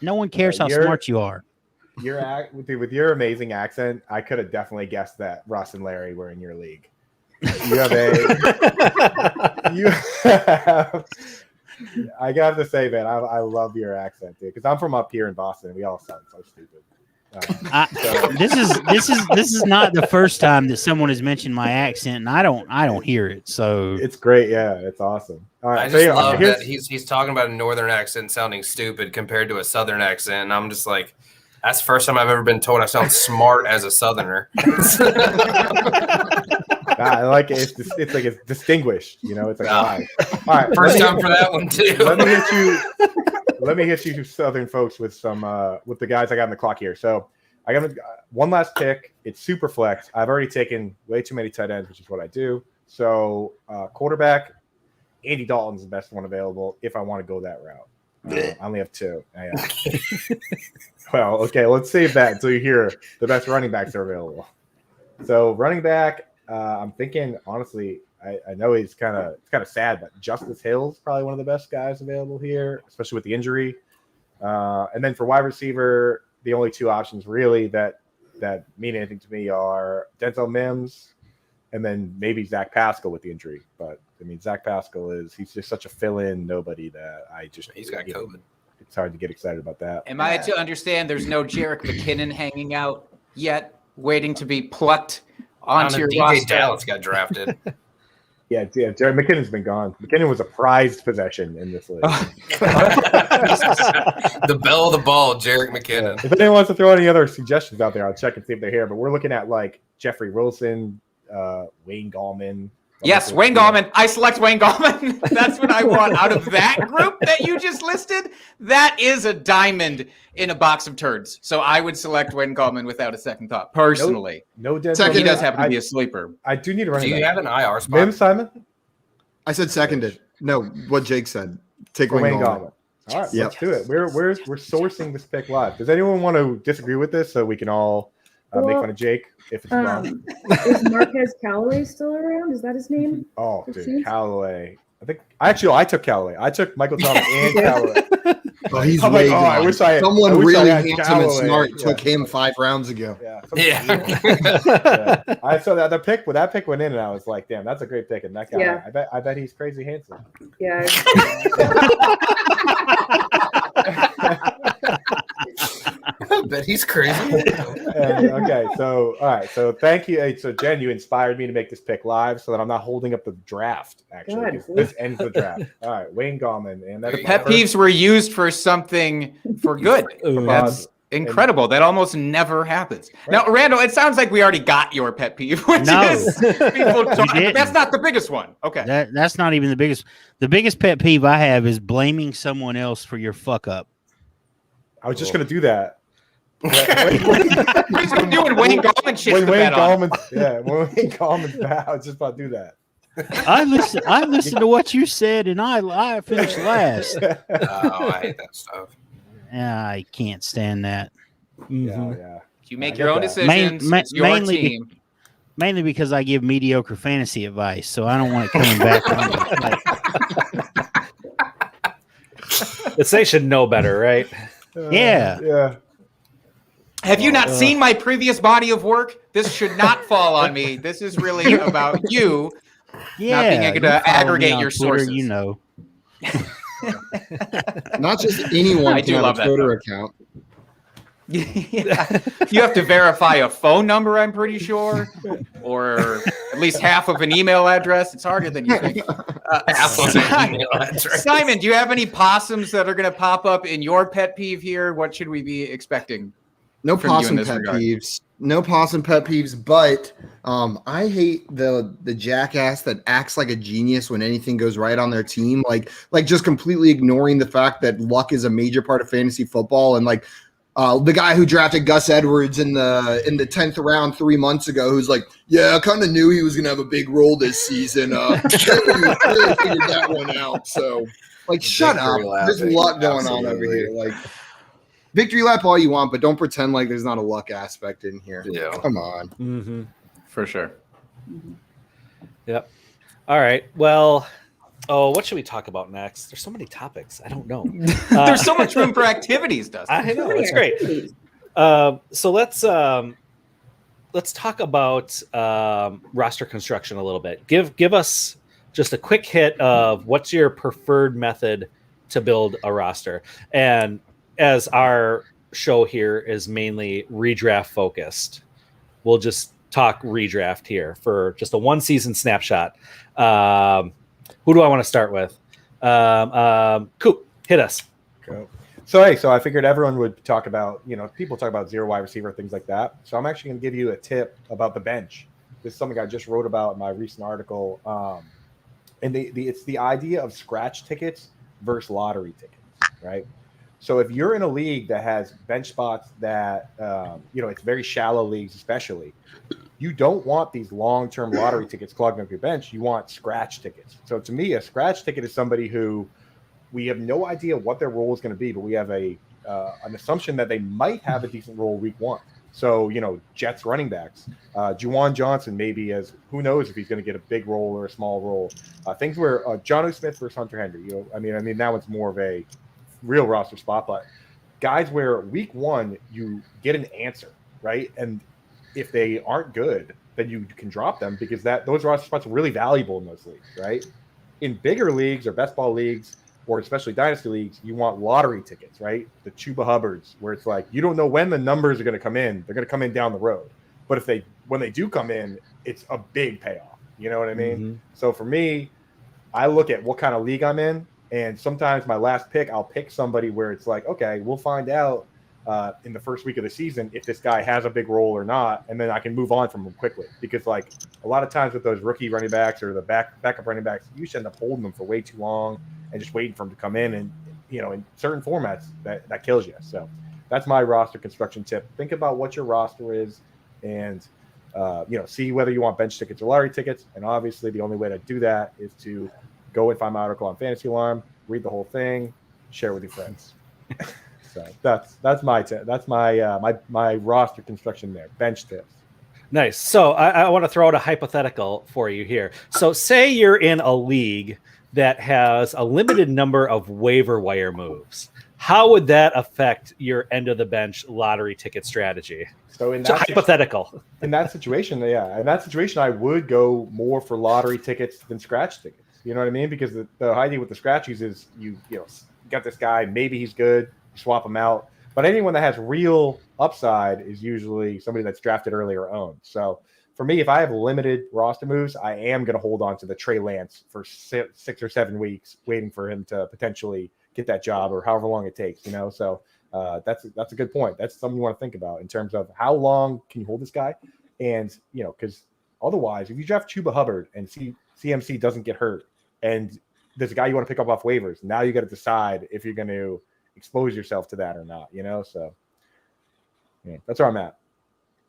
S1: no one cares how smart you are.
S6: With your amazing accent, I could have definitely guessed that Russ and Larry were in your league. You have I got to say, man, I love your accent, dude, because I'm from up here in Boston. We all sound so stupid.
S1: This is not the first time that someone has mentioned my accent, and I don't hear it. So
S6: it's great. Yeah, it's awesome. All right,
S5: I just love that he's talking about a northern accent sounding stupid compared to a southern accent, and I'm just like, that's the first time I've ever been told I sound smart as a southerner.
S6: I like it. It's like it's distinguished. You know, it's like all right.
S5: First time for that one too.
S6: Let me hit you southern folks with some with the guys I got on the clock here. So I got one last pick. It's super flex. I've already taken way too many tight ends, which is what I do. So quarterback, Andy Dalton's the best one available if I want to go that route. I only have two. Well, okay, let's save that until you hear the best running backs are available. So running back, I'm thinking, honestly, I know it's kind of sad, but Justice Hill's probably one of the best guys available here, especially with the injury. And then for wide receiver, the only two options really that mean anything to me are Denzel Mims and then maybe Zach Pascal with the injury. But I mean, Zach Pascal he's just such a fill-in nobody that
S5: he's got COVID.
S6: It's hard to get excited about that.
S4: Am I to understand there's no Jerick McKinnon hanging out yet, waiting to be plucked onto your roster?
S5: DJ Dallas got drafted.
S6: Yeah, Jared McKinnon's been gone. McKinnon was a prized possession in this league.
S5: The belle of the ball, Jerick McKinnon.
S6: If anyone wants to throw any other suggestions out there, I'll check and see if they're here. But we're looking at like Jeffrey Wilson, Wayne Gallman.
S4: Yes, Wayne Gallman. I select Wayne Gallman. That's what I want out of that group that you just listed. That is a diamond in a box of turds. So I would select Wayne Gallman without a second thought, personally.
S6: No dead.
S4: He does happen to be a sleeper.
S6: I do need a running
S5: back. Do you have an IR spot?
S6: Mim Simon?
S8: I said seconded. No, what Jake said. Take Wayne Gallman.
S6: All right, let's do it. We're sourcing this pick live. Does anyone want to disagree with this so we can all make fun of Jake if it's wrong?
S7: Is Marquez Callaway still around? Is that his name?
S6: Oh, dude, Callaway. I took Callaway. I took Michael Thomas and Callaway.
S8: Oh, he's way
S6: gone. I wish
S8: Someone really handsome
S6: Callaway.
S8: and smart took him 5 rounds ago.
S5: Yeah.
S6: I saw that pick went in, and I was like, "Damn, that's a great pick." And that guy,
S7: yeah.
S6: I bet he's crazy handsome.
S7: Yeah.
S5: I bet he's crazy.
S6: Okay, so all right, so thank you. So Jen, you inspired me to make this pick live, so that I'm not holding up the draft. Actually, this ends the draft. All right, Wayne Gallman, and
S4: the pet peeves were used for something for good. That's incredible. That almost never happens. Right. Now, Randall, it sounds like we already got your pet peeve, which is people talking. That's not the biggest one. Okay,
S1: that's not even the biggest. The biggest pet peeve I have is blaming someone else for your fuck up.
S6: I was just gonna do that.
S4: He's been doing Wayne Gallman shit.
S6: When Wayne Gallman's bad, I was just about to do that.
S1: I listened to what you said, and I finished last.
S5: Oh, I hate that stuff.
S1: I can't stand that.
S6: Yeah.
S4: You make your own decisions. It's your team.
S1: Mainly because I give mediocre fantasy advice, so I don't want it coming back on me.
S3: They should know better, right?
S6: Yeah.
S4: Have you not seen my previous body of work? This should not fall on me. This is really about you not being able to aggregate your
S1: Twitter,
S4: sources.
S1: You know.
S8: Not just anyone can have a Twitter account.
S4: Yeah. You have to verify a phone number, I'm pretty sure, or at least half of an email address. It's harder than you think. Simon, do you have any possums that are going to pop up in your pet peeve here? What should we be expecting?
S8: No possum pet peeves. No possum pet peeves, but I hate the jackass that acts like a genius when anything goes right on their team. Like just completely ignoring the fact that luck is a major part of fantasy football. And the guy who drafted Gus Edwards in the 10th round 3 months ago, who's like, yeah, I kind of knew he was gonna have a big role this season. Really figured that one out. So shut up. There's a lot going on over here. Victory lap all you want, but don't pretend like there's not a luck aspect in here.
S5: Yeah.
S8: Come on.
S3: Mm-hmm.
S4: For sure.
S3: Yep. All right. Well, what should we talk about next? There's so many topics. I don't know.
S4: There's so much room for activities, Dustin.
S3: I know. It's great. So let's talk about roster construction a little bit. Give us just a quick hit of what's your preferred method to build a roster. And as our show here is mainly redraft focused, we'll just talk redraft here for just a 1 season snapshot. Who do I want to start with? Coop, hit us.
S6: Go. So I figured everyone would talk about, people talk about zero wide receiver, things like that. So I'm actually going to give you a tip about the bench. This is something I just wrote about in my recent article. And it's the idea of scratch tickets versus lottery tickets, right? So if you're in a league that has bench spots that, it's very shallow leagues, especially, you don't want these long-term lottery tickets clogging up your bench. You want scratch tickets. So to me, a scratch ticket is somebody who we have no idea what their role is going to be, but we have an assumption that they might have a decent role week 1. So, Jets running backs, Juwan Johnson maybe who knows if he's going to get a big role or a small role. Things where Jonnu Smith versus Hunter Henry, I mean, that one's more of a real roster spot, but guys where week one, you get an answer, right? And if they aren't good, then you can drop them because those roster spots are really valuable in those leagues, right? In bigger leagues or best ball leagues, or especially dynasty leagues, you want lottery tickets, right? The Chuba Hubbards, where it's like you don't know when the numbers are going to come in. They're going to come in down the road. But when they do come in, it's a big payoff. You know what I mean?
S3: Mm-hmm.
S6: So for me, I look at what kind of league I'm in, and sometimes my last pick, I'll pick somebody where it's like, okay, we'll find out in the first week of the season if this guy has a big role or not, and then I can move on from him quickly. Because like a lot of times with those rookie running backs or the backup running backs, you should end up holding them for way too long and just waiting for him to come in. And in certain formats that kills you. So that's my roster construction tip. Think about what your roster is, and see whether you want bench tickets or lottery tickets. And obviously, the only way to do that is to go and find my article on Fantasy Alarm, read the whole thing, share with your friends. So that's my tip. That's my roster construction there. Bench tips.
S3: Nice. So I want to throw out a hypothetical for you here. So say you're in a league that has a limited number of waiver wire moves. How would that affect your end of the bench lottery ticket strategy?
S6: So in that
S3: hypothetical.
S6: In that situation, I would go more for lottery tickets than scratch tickets. You know what I mean? Because the idea with the scratchies is you got this guy, maybe he's good, you swap him out. But anyone that has real upside is usually somebody that's drafted early or owned. So for me, if I have limited roster moves, I am going to hold on to the Trey Lance for 6 or 7 weeks, waiting for him to potentially get that job or however long it takes. So that's a good point. That's something you want to think about in terms of how long can you hold this guy, and because otherwise, if you draft Chuba Hubbard and CMC doesn't get hurt, and there's a guy you want to pick up off waivers, now you got to decide if you're going to expose yourself to that or not. So that's where I'm at.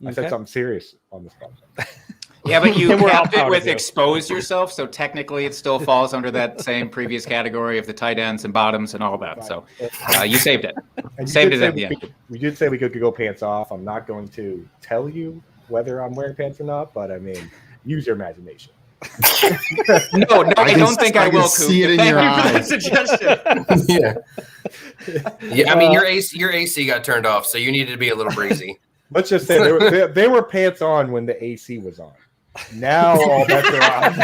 S6: I said something serious on this podcast.
S4: Yeah, but you capped it with expose yourself, so technically it still falls under that same previous category of the tight ends and bottoms and all that. Right. So you saved it. Saved it at the end.
S6: We did say we could go pants off. I'm not going to tell you whether I'm wearing pants or not, but I mean, use your imagination.
S4: No, I don't think I will.
S8: See it in your eyes.
S4: Suggestion.
S5: Yeah. I mean, your AC got turned off, so you needed to be a little breezy.
S6: Let's just say they were pants on when the AC was on. Now all bets are off.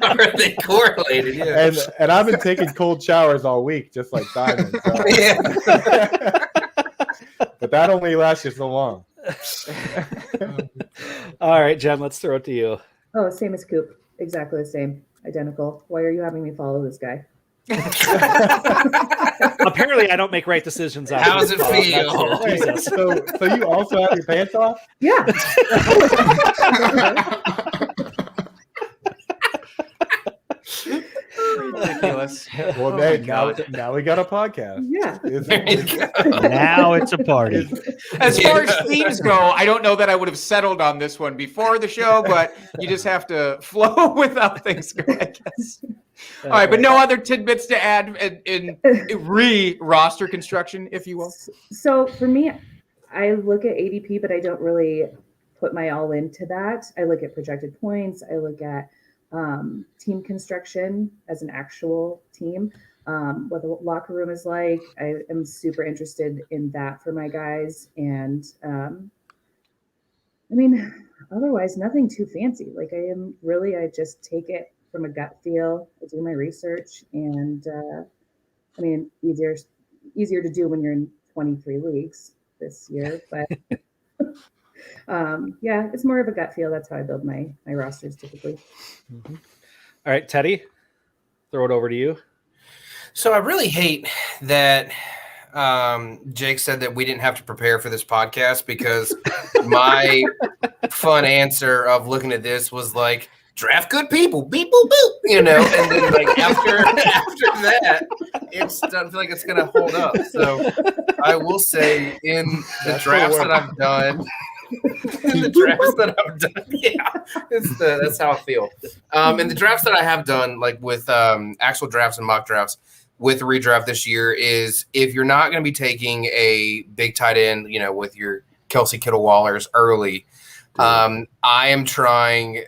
S5: Are they correlated? Yeah.
S6: And I've been taking cold showers all week, just like Simon. So.
S5: Yeah.
S6: But that only lasts you so long.
S3: All right, Jen, let's throw it to you.
S7: Oh, same as Coop. Exactly the same. Identical. Why are you having me follow this guy?
S3: Apparently, I don't make right decisions.
S5: How does it feel?
S6: Wait, so you also have your pants off?
S7: Yeah.
S4: Ridiculous.
S6: Well, now we got a podcast.
S7: Yeah.
S1: Now it's a party.
S4: As far as themes go, I don't know that I would have settled on this one before the show, but you just have to flow with how things go, I guess. All right, but no other tidbits to add in roster construction, if you will?
S7: So for me, I look at ADP, but I don't really put my all into that. I look at projected points. I look at team construction as an actual team, what the locker room is like. I am super interested in that for my guys. And I mean, otherwise, nothing too fancy. Like I just take it from a gut feel. I do my research, and I mean, easier to do when you're in 23 leagues this year, but yeah, it's more of a gut feel. That's how I build my rosters typically.
S3: Mm-hmm. All right, Teddy, throw it over to you.
S5: So I really hate that Jake said that we didn't have to prepare for this podcast, because my fun answer of looking at this was like, draft good people, beep, boop, boop, and then like after that, it doesn't feel like it's going to hold up. So I will say in the drafts that I've done, yeah, that's how I feel. In the drafts that I have done, like with actual drafts and mock drafts, with redraft this year, is if you're not going to be taking a big tight end, with your Kelsey Kittle-Wallers early. I am trying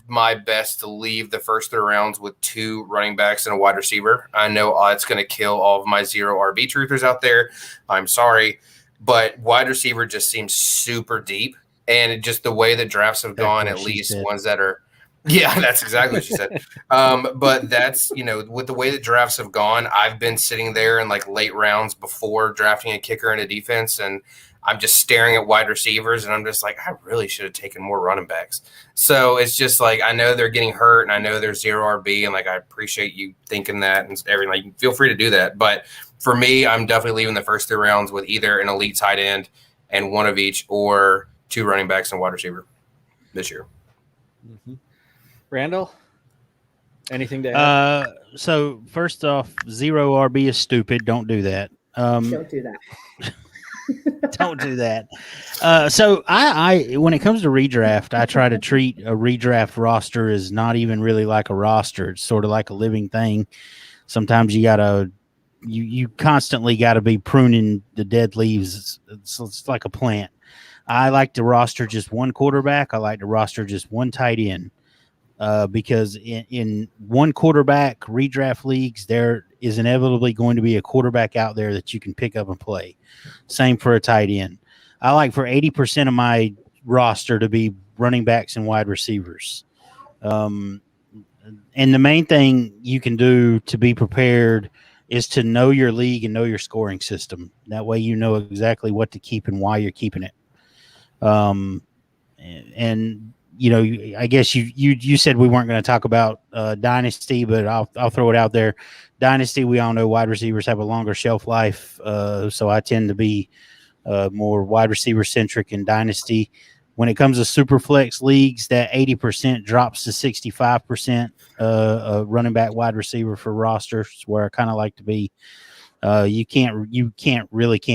S5: my best to leave the first 3 rounds with 2 running backs and a wide receiver. I know it's going to kill all of my 0 RB truthers out there. I'm sorry, but wide receiver just seems super deep, and just the way that drafts have gone, at least ones that are. Yeah, that's exactly what she said. But that's, with the way that drafts have gone, I've been sitting there in like late rounds before drafting a kicker and a defense, and I'm just staring at wide receivers, and I'm just like, I really should have taken more running backs. So it's just like, I know they're getting hurt, and I know they're 0 RB, and like, I appreciate you thinking that and everything. Like, feel free to do that. But for me, I'm definitely leaving the first 3 rounds with either an elite tight end and 1 of each, or 2 running backs and wide receiver this year.
S3: Mm-hmm. Randall, anything to add?
S1: So first off, 0 RB is stupid. Don't do that.
S7: Don't do that.
S1: Don't do that. So I when it comes to redraft, I try to treat a redraft roster as not even really like a roster. It's sort of like a living thing. Sometimes you constantly gotta be pruning the dead leaves. It's like a plant. I like to roster just 1 quarterback. I like to roster just 1 tight end. Because in 1 quarterback redraft leagues, there is inevitably going to be a quarterback out there that you can pick up and play. Same for a tight end. I like for 80% of my roster to be running backs and wide receivers. And the main thing you can do to be prepared is to know your league and know your scoring system. That way you know exactly what to keep and why you're keeping it. And I guess you said we weren't going to talk about Dynasty, but I'll throw it out there. Dynasty, we all know wide receivers have a longer shelf life, so I tend to be more wide receiver centric in Dynasty. When it comes to super flex leagues, that 80% drops to 65% running back wide receiver for rosters, where I kind of like to be. You can't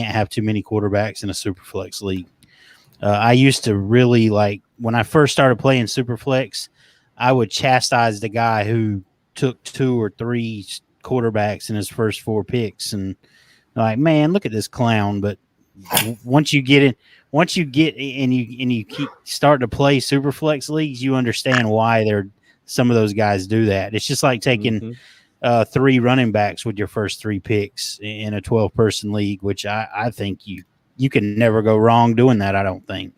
S1: have too many quarterbacks in a super flex league. I used to really like, when I first started playing Superflex, I would chastise the guy who took 2 or 3 quarterbacks in his first 4 picks, and like, man, look at this clown. But once you get and you keep starting to play Superflex leagues, you understand why some of those guys do that. It's just like taking 3 running backs with your first 3 picks in a 12-person league, which I think you can never go wrong doing that, I don't think.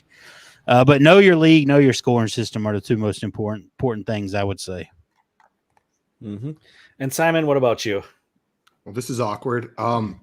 S1: But know your league, know your scoring system are the 2 most important things, I would say.
S3: Mm-hmm. And Simon, what about you?
S8: Well, this is awkward. I'm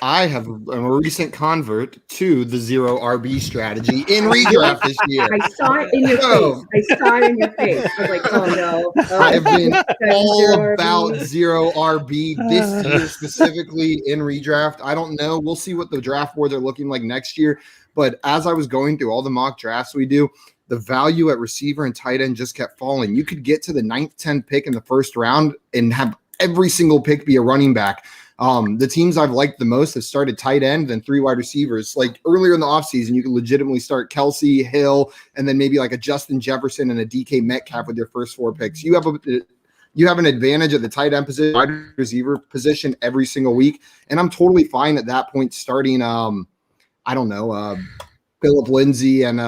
S8: a recent convert to the 0 RB strategy in redraft this year.
S7: I saw it in your face. I was like, oh no.
S8: I've been all about 0 RB this year, specifically in redraft. I don't know. We'll see what the draft boards are looking like next year. But as I was going through all the mock drafts we do, the value at receiver and tight end just kept falling. You could get to the 9th, 10th pick in the first round and have every single pick be a running back. The teams I've liked the most have started tight end, then 3 wide receivers. Like earlier in the offseason, you could legitimately start Kelsey, Hill, and then maybe like a Justin Jefferson and a DK Metcalf with your first 4 picks. You have an advantage at the tight end position, wide receiver position every single week. And I'm totally fine at that point starting, Phillip Lindsay and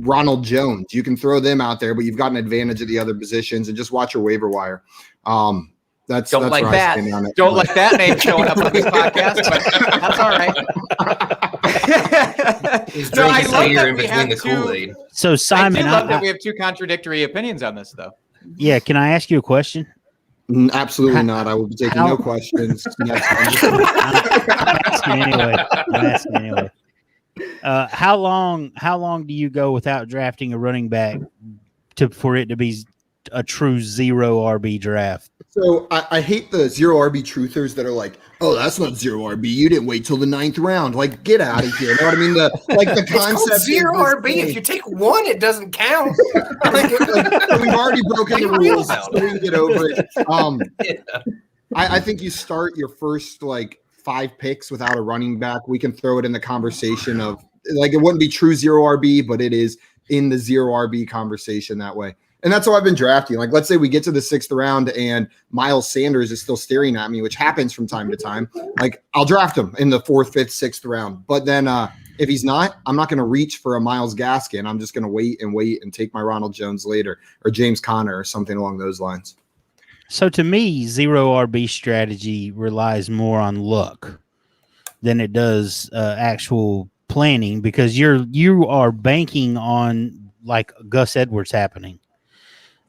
S8: Ronald Jones. You can throw them out there, but you've got an advantage at the other positions, and just watch your waiver wire. That's
S4: like that. Don't like that name showing up on this podcast, but that's all right.
S5: He's drinking beer in between the Kool-Aid.
S1: So Simon,
S4: I love that we have 2 contradictory opinions on this, though.
S1: Yeah, can I ask you a question?
S8: Absolutely not. I will be taking no questions.
S1: I'm asking anyway. How long do you go without drafting a running back for it to be a true 0 RB draft?
S8: So I hate the 0 RB truthers that are like, oh, that's not 0 RB. You didn't wait till the 9th round. Like, get out of here. You know what I mean? The concept
S5: it's 0 RB. If you take 1, it doesn't count.
S8: We've already broken the rules, so we can get over it. I think you start your first 5 picks without a running back. We can throw it in the conversation of it wouldn't be true 0 RB, but it is in the 0 RB conversation that way. And that's how I've been drafting. Like, let's say we get to the 6th round and Miles Sanders is still staring at me, which happens from time to time. Like, I'll draft him in the 4th, 5th, 6th round. But then If he's not, I'm not going to reach for a Myles Gaskin. I'm just going to wait and take my Ronald Jones later, or James Conner, or something along those lines.
S1: So to me, zero RB strategy relies more on luck than it does actual planning, because you are banking on like Gus Edwards happening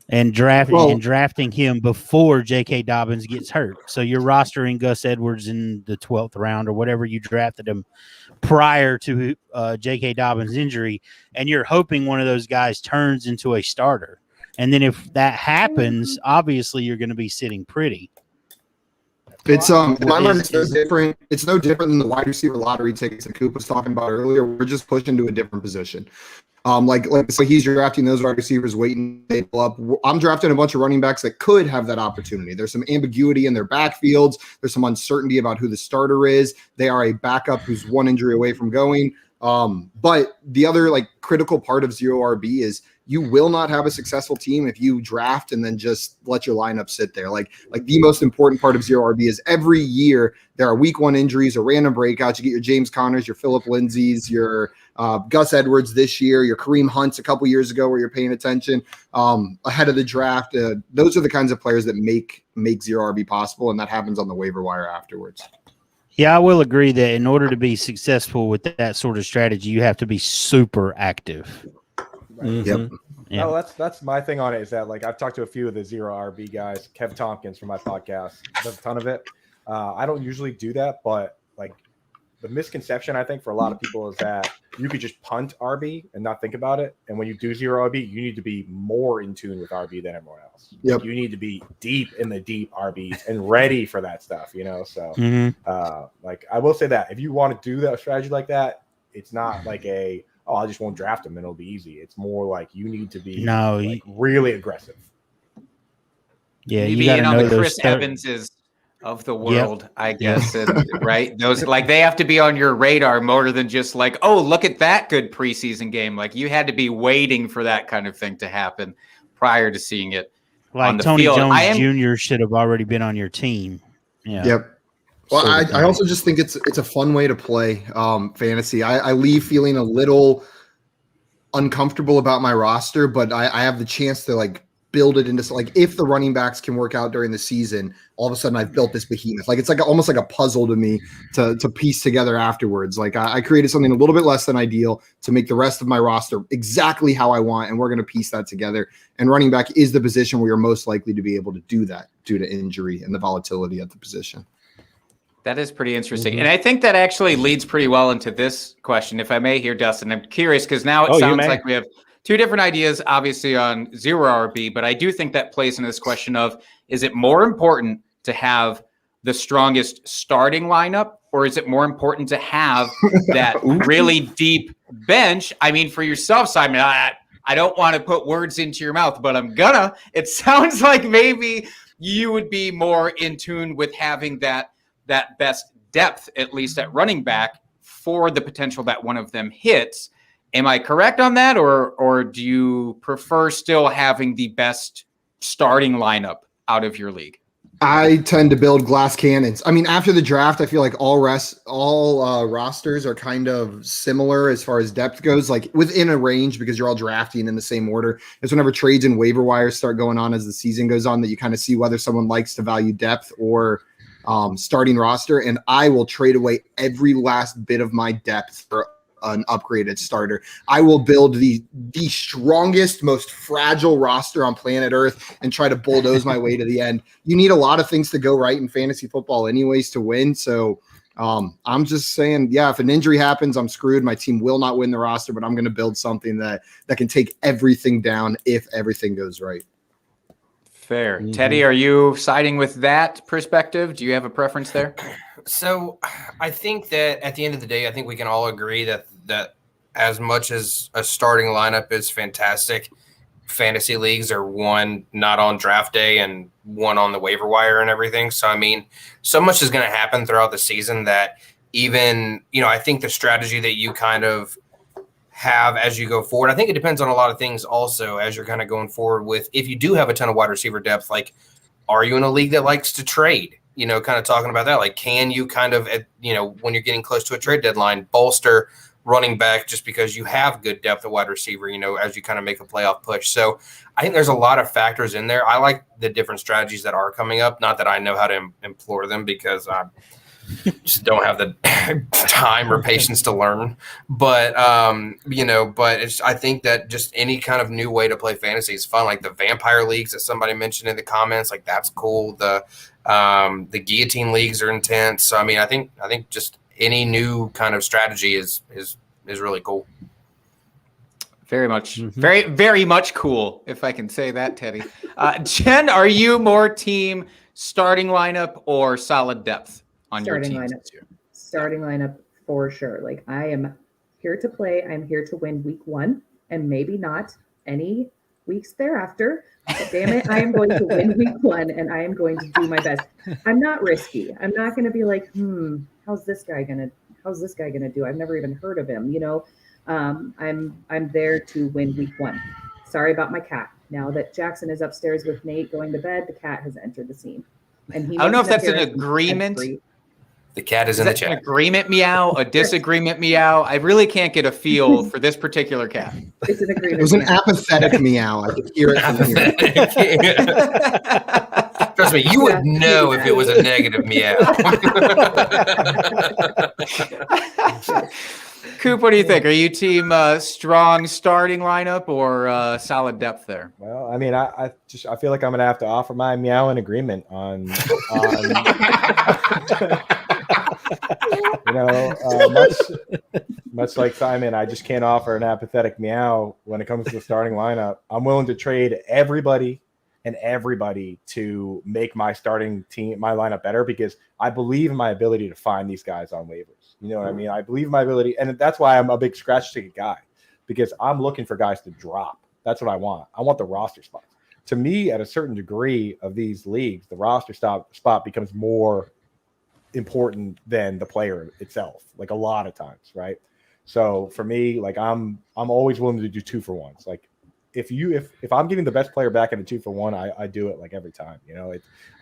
S1: and drafting him before J.K. Dobbins gets hurt. So you're rostering Gus Edwards in the 12th round or whatever you drafted him prior to J.K. Dobbins' injury, and you're hoping one of those guys turns into a starter. And then if that happens, obviously you're going to be sitting pretty.
S8: It's in my mind, it's no different. It's no different than the wide receiver lottery tickets that Coop was talking about earlier. We're just pushed into a different position. So he's drafting those wide receivers, waiting to stable up. I'm drafting a bunch of running backs that could have that opportunity. There's some ambiguity in their backfields. There's some uncertainty about who the starter is. They are a backup who's one injury away from going. But the other critical part of zero RB is you will not have a successful team if you draft and then just let your lineup sit there. Like the most important part of zero RB is every year there are week one injuries or random breakouts. You get your James Connors, your Phillip Lindsays, your Gus Edwards this year, your Kareem Hunts a couple years ago where you're paying attention ahead of the draft. Those are the kinds of players that make zero RB possible, and that happens on the waiver wire afterwards.
S1: Yeah, I will agree that in order to be successful with that sort of strategy, you have to be super active.
S6: Right.
S8: Yep.
S1: Yeah.
S6: No, that's my thing on it, is that I've talked to a few of the zero RB guys. Kev Tompkins from my podcast does a ton of it. I don't usually do that, but the misconception I think for a lot of people is that you could just punt RB and not think about it. And when you do zero RB, you need to be more in tune with RB than everyone else.
S8: Yep.
S6: You need to be deep in the deep RBs and ready for that stuff, So I will say that if you want to do that strategy like that, it's not I just won't draft him and it'll be easy. It's more you need to be really aggressive.
S1: Yeah,
S4: you got to know the Chris Evanses of the world, I guess, right? Those they have to be on your radar more than just look at that good preseason game. You had to be waiting for that kind of thing to happen prior to seeing it on the
S1: Tony
S6: field.
S1: Jones Jr. should have already been on your team. Yeah.
S8: Yep. Well, I also just think it's a fun way to play fantasy. I leave feeling a little uncomfortable about my roster, but I have the chance to build it into if the running backs can work out during the season, all of a sudden I've built this behemoth. It's almost like a puzzle to me to piece together afterwards. I created something a little bit less than ideal to make the rest of my roster exactly how I want, and we're going to piece that together. And running back is the position where you're most likely to be able to do that due to injury and the volatility at the position.
S4: That is pretty interesting. And I think that actually leads pretty well into this question, if I may here, Dustin. I'm curious because now it sounds like we have two different ideas, obviously, on zero RB, but I do think that plays into this question of, is it more important to have the strongest starting lineup, or is it more important to have that really deep bench? I mean, for yourself, Simon, I don't want to put words into your mouth, but I'm gonna. It sounds like maybe you would be more in tune with having that best depth, at least at running back, for the potential that one of them hits. Am I correct on that, or do you prefer still having the best starting lineup out of your league?
S8: I tend to build glass cannons. I mean, after the draft, I feel like all rosters are kind of similar as far as depth goes, within a range, because you're all drafting in the same order. It's whenever trades and waiver wires start going on as the season goes on that you kind of see whether someone likes to value depth or starting roster. And I will trade away every last bit of my depth for an upgraded starter. I will build the strongest, most fragile roster on planet Earth and try to bulldoze my way to the end. You need a lot of things to go right in fantasy football anyways to win. So I'm just saying, if an injury happens, I'm screwed. My team will not win the roster, but I'm going to build something that can take everything down if everything goes right.
S4: Fair. Teddy, are you siding with that perspective? Do you have a preference there?
S5: So I think that at the end of the day, I think we can all agree that as much as a starting lineup is fantastic, fantasy leagues are one not on draft day and one on the waiver wire and everything. So, I mean, so much is going to happen throughout the season that even, I think the strategy that you kind of have as you go forward, I think it depends on a lot of things also as you're kind of going forward with, if you do have a ton of wide receiver depth, are you in a league that likes to trade? kind of talking about that. Like, can you kind of, when you're getting close to a trade deadline, bolster running back just because you have good depth at wide receiver, as you kind of make a playoff push. So I think there's a lot of factors in there. I like the different strategies that are coming up. Not that I know how to employ them because I just don't have the time or patience to learn. But, I think that just any kind of new way to play fantasy is fun. Like the vampire leagues that somebody mentioned in the comments, like that's cool. The guillotine leagues are intense. So, I think just any new kind of strategy is really cool.
S4: Very much, very, very much cool, if I can say that, Teddy. Jen, are you more team starting lineup or solid depth on
S7: starting
S4: your team?
S7: Starting lineup for sure. Like, I am here to play. I'm here to win week 1 and maybe not any weeks thereafter. But damn it, I am going to win week 1 and I am going to do my best. I'm not risky. I'm not going to be like, how's this guy gonna do? I've never even heard of him. I'm there to win week 1. Sorry about my cat. Now that Jackson is upstairs with Nate going to bed, the cat has entered the scene. And
S4: I don't know if that's an agreement.
S5: The cat is in the chat.
S4: An agreement meow, a disagreement meow. I really can't get a feel for this particular cat.
S7: It's an agreement.
S8: It was an apathetic meow. I could hear it from here.
S5: Trust me, you would know if it was a negative meow.
S4: Coop, what do you think? Are you team strong starting lineup or solid depth there?
S6: Well, I feel like I'm gonna have to offer my meow in agreement on much like Simon. I just can't offer an apathetic meow when it comes to the starting lineup. I'm willing to trade everybody to make my starting team, my lineup better, because I believe in my ability to find these guys on waivers. You know what I mean? I believe in my ability, and that's why I'm a big scratch ticket guy, because I'm looking for guys to drop. That's what I want. I want the roster spots. To me, at a certain degree of these leagues, the roster spot becomes more important than the player itself, like a lot of times, right? So for me, like I'm always willing to do 2-for-1s. Like if I'm getting the best player back in a 2-for-1, I do it like every time.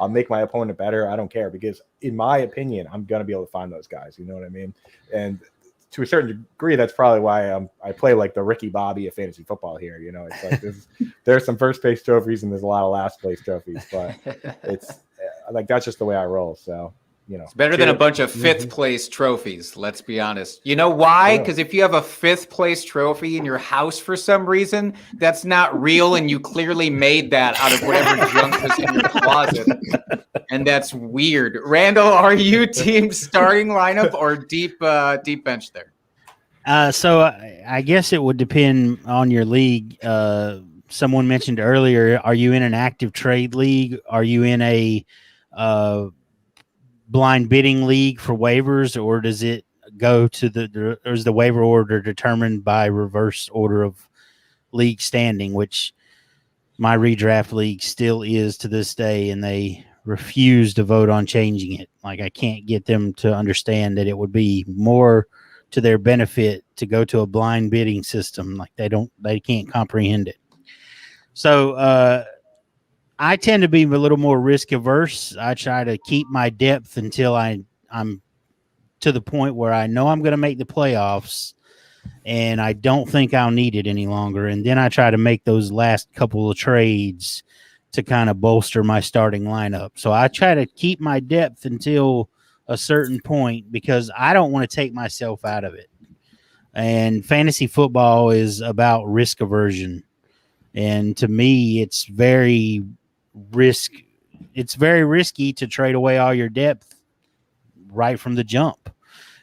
S6: I'll make my opponent better. I don't care, because in my opinion, I'm gonna be able to find those guys. You know what I mean? And to a certain degree, that's probably why I play like the Ricky Bobby of fantasy football here. It's like there's some first place trophies and there's a lot of last place trophies, but it's like that's just the way I roll. So.
S4: It's better than a bunch of 5th place trophies. Let's be honest. You know why? Because if you have a 5th place trophy in your house for some reason, that's not real, and you clearly made that out of whatever junk was in your closet, and that's weird. Randall, are you team starting lineup or deep bench there?
S1: So I guess it would depend on your league. Someone mentioned earlier, are you in an active trade league? Are you in a blind bidding league for waivers, or does it go to or is the waiver order determined by reverse order of league standing, which my redraft league still is to this day, and they refuse to vote on changing it. Like, I can't get them to understand that it would be more to their benefit to go to a blind bidding system. Like, they can't comprehend it. So, I tend to be a little more risk averse. I try to keep my depth until I'm to the point where I know I'm going to make the playoffs and I don't think I'll need it any longer. And then I try to make those last couple of trades to kind of bolster my starting lineup. So I try to keep my depth until a certain point because I don't want to take myself out of it. And fantasy football is about risk aversion. And to me, it's very risky to trade away all your depth right from the jump.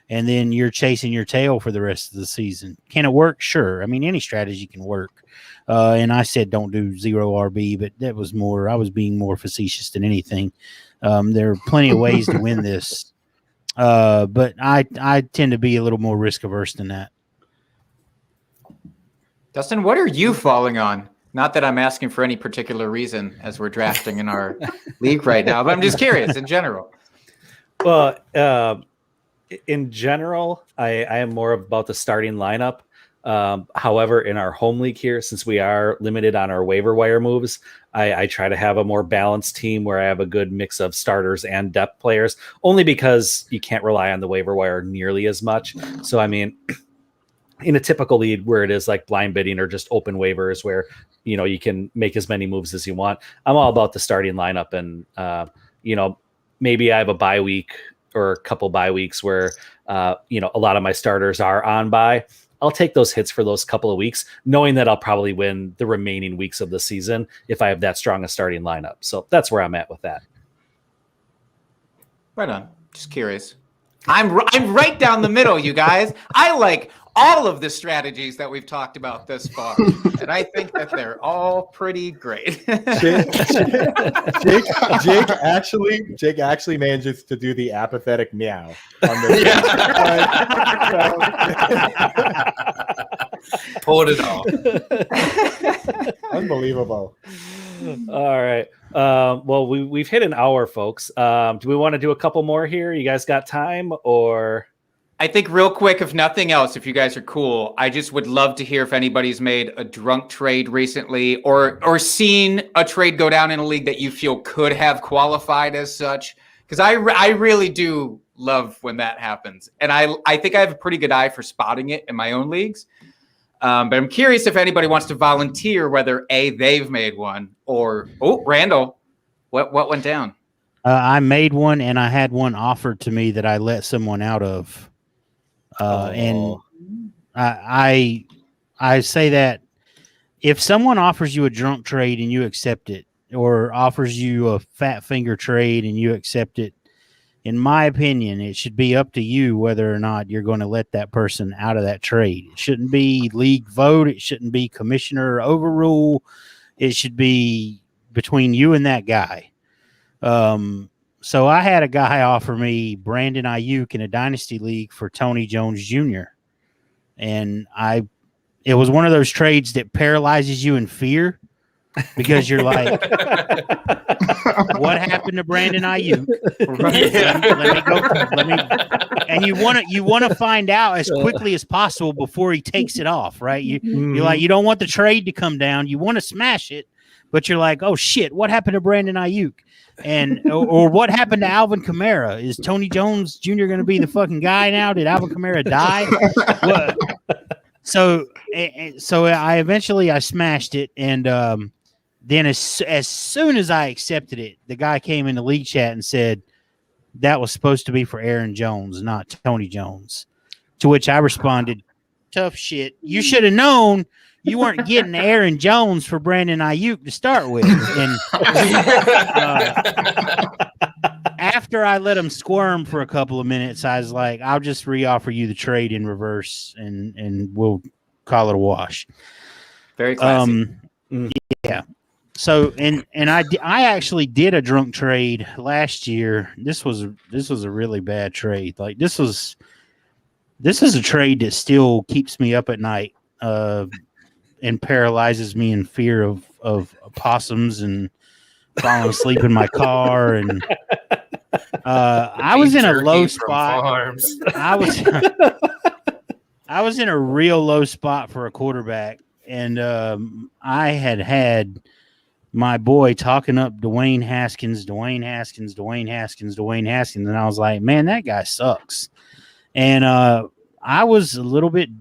S1: And then you're chasing your tail for the rest of the season. Can it work? Sure. I mean, any strategy can work. And I said don't do 0 RB, but that was more, I was being more facetious than anything. There are plenty of ways to win this. But I tend to be a little more risk averse than that.
S4: Dustin, what are you falling on? Not that I'm asking for any particular reason as we're drafting in our league right now, but I'm just curious in general.
S3: Well, in general, I am more about the starting lineup. However, in our home league here, since we are limited on our waiver wire moves, I try to have a more balanced team where I have a good mix of starters and depth players, only because you can't rely on the waiver wire nearly as much. So, I mean, in a typical league where it is like blind bidding or just open waivers where, you can make as many moves as you want, I'm all about the starting lineup. And, maybe I have a bye week or a couple bye weeks where, a lot of my starters are on bye. I'll take those hits for those couple of weeks, knowing that I'll probably win the remaining weeks of the season if I have that strong a starting lineup. So that's where I'm at with that.
S4: Right on. Just curious. I'm right down the middle, you guys. I like all of the strategies that we've talked about this far, and I think that they're all pretty great.
S6: Jake actually manages to do the apathetic meow on the
S5: Pulled it off.
S6: Unbelievable.
S3: All right. Well, we've hit an hour, folks. Do we want to do a couple more here? You guys got time, or?
S4: I think real quick, if nothing else, if you guys are cool, I just would love to hear if anybody's made a drunk trade recently or seen a trade go down in a league that you feel could have qualified as such. Because I really do love when that happens. And I think I have a pretty good eye for spotting it in my own leagues. But I'm curious if anybody wants to volunteer whether they've made one or, Randall, what went down?
S1: I made one, and I had one offered to me that I let someone out of. And I say that if someone offers you a drunk trade and you accept it, or offers you a fat finger trade and you accept it, in my opinion, it should be up to you whether or not you're going to let that person out of that trade. It shouldn't be league vote. It shouldn't be commissioner overrule. It should be between you and that guy. So I had a guy offer me Brandon Ayuk in a Dynasty league for Tony Jones Jr. And it was one of those trades that paralyzes you in fear because you're like, what happened to Brandon Ayuk? Let me and you want to find out as quickly as possible before he takes it off, right? You're like, you don't want the trade to come down. You want to smash it, but you're like, oh shit, what happened to Brandon Ayuk? And or what happened to Alvin Kamara? Is Tony Jones Jr. going to be the fucking guy now? Did Alvin Kamara die? So I eventually smashed it, and then as soon as I accepted it, the guy came in the league chat and said that was supposed to be for Aaron Jones, not Tony Jones. To which I responded, tough shit. You should have known you weren't getting Aaron Jones for Brandon Ayuk to start with. And after I let him squirm for a couple of minutes, I was like, I'll just re-offer you the trade in reverse, and we'll call it a wash.
S4: Very classy.
S1: Yeah. So and I actually did a drunk trade last year. This was a really bad trade. Like this is a trade that still keeps me up at night. And paralyzes me in fear of opossums and falling asleep in my car. And I was in a low spot. I was in a real low spot for a quarterback, and I had my boy talking up Dwayne Haskins, and I was like, man, that guy sucks. And I was a little bit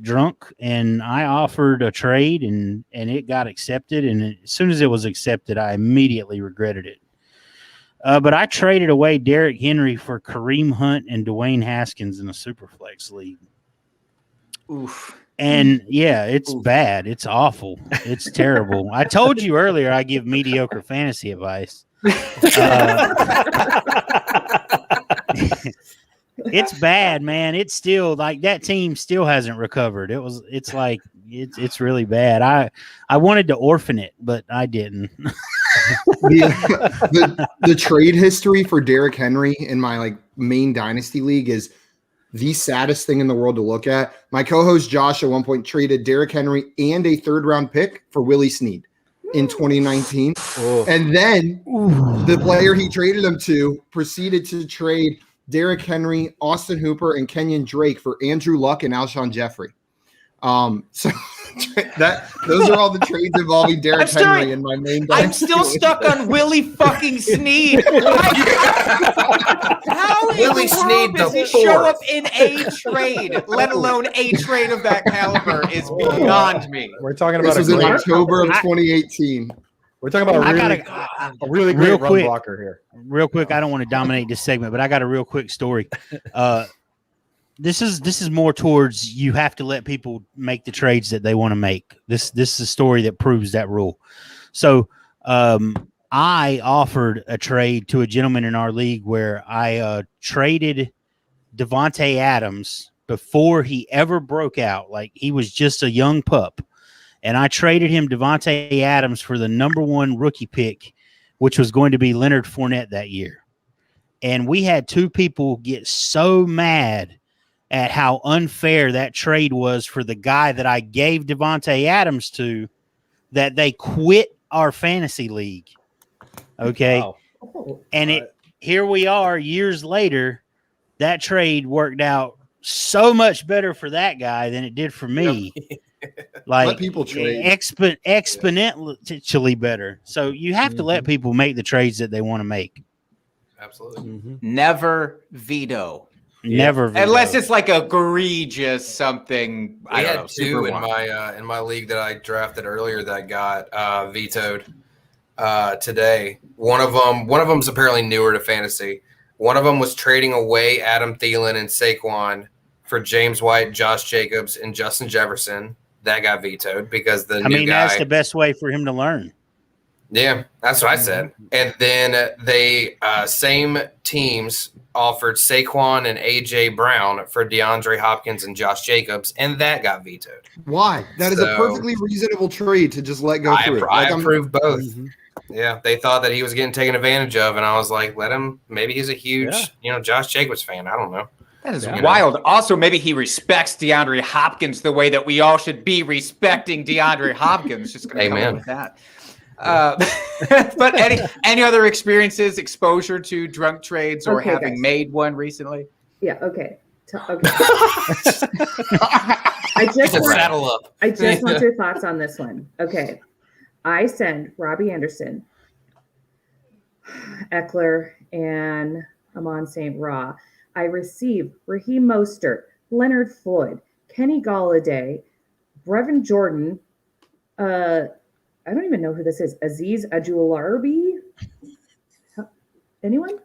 S1: drunk, and I offered a trade, and it got accepted. And as soon as it was accepted, I immediately regretted it. But I traded away Derrick Henry for Kareem Hunt and Dwayne Haskins in a Superflex league.
S4: Oof.
S1: And yeah, it's bad. It's awful. It's terrible. I told you earlier I give mediocre fantasy advice. It's bad, man. It's still like that team still hasn't recovered. It's really bad. I wanted to orphan it, but I didn't.
S8: the trade history for Derrick Henry in my main dynasty league is the saddest thing in the world to look at. My co-host Josh at one point traded Derrick Henry and a 3rd round pick for Willie Snead in 2019. Oh. And then the player he traded him to proceeded to trade Derrick Henry, Austin Hooper, and Kenyon Drake for Andrew Luck and Alshon Jeffrey. So those are all the trades involving Derrick Henry in my main.
S4: I'm still stuck on Willie fucking Snead. How
S5: Willie Snead
S4: does he show up in a trade, let alone a trade of that caliber, is beyond me.
S6: We're talking about
S8: This was in October of 2018.
S6: We're talking about a really great run blocker here.
S1: Real quick, I don't want to dominate this segment, but I got a real quick story. This is more towards you have to let people make the trades that they want to make. This is a story that proves that rule. So I offered a trade to a gentleman in our league where I traded Devontae Adams before he ever broke out. Like he was just a young pup. And I traded him Devontae Adams for the number 1 rookie pick, which was going to be Leonard Fournette that year. And we had 2 people get so mad at how unfair that trade was for the guy that I gave Devontae Adams to that they quit our fantasy league. Okay. Wow. And here we are years later. That trade worked out so much better for that guy than it did for me. Like
S8: let people trade
S1: exponentially better. So you have to let people make the trades that they want to make.
S5: Absolutely.
S4: Never veto.
S1: Never veto.
S4: Unless it's like egregious something.
S5: I had 2 in my league that I drafted earlier that got vetoed today. One of them's apparently newer to fantasy. One of them was trading away Adam Thielen and Saquon for James White, Josh Jacobs, and Justin Jefferson. That got vetoed because the new guy.
S1: That's the best way for him to learn.
S5: Yeah, that's what I said. And then they same teams offered Saquon and A.J. Brown for DeAndre Hopkins and Josh Jacobs, and that got vetoed.
S8: Why? That is a perfectly reasonable trade to just let go through.
S5: I approved both. Yeah, they thought that he was getting taken advantage of, and I was like, let him. Maybe he's a huge, Josh Jacobs fan. I don't know.
S4: That is wild. Also, maybe he respects DeAndre Hopkins the way that we all should be respecting DeAndre Hopkins. Just going to come up with that. But any other experiences, exposure to drunk trades or having made one recently?
S7: Yeah. Okay. I just want your thoughts on this one. Okay. I send Robbie Anderson, Eckler, and Amon St. Ra. I receive Raheem Mostert, Leonard Floyd, Kenny Golladay, Brevin Jordan, I don't even know who this is. Aziz Ajularbi? Anyone?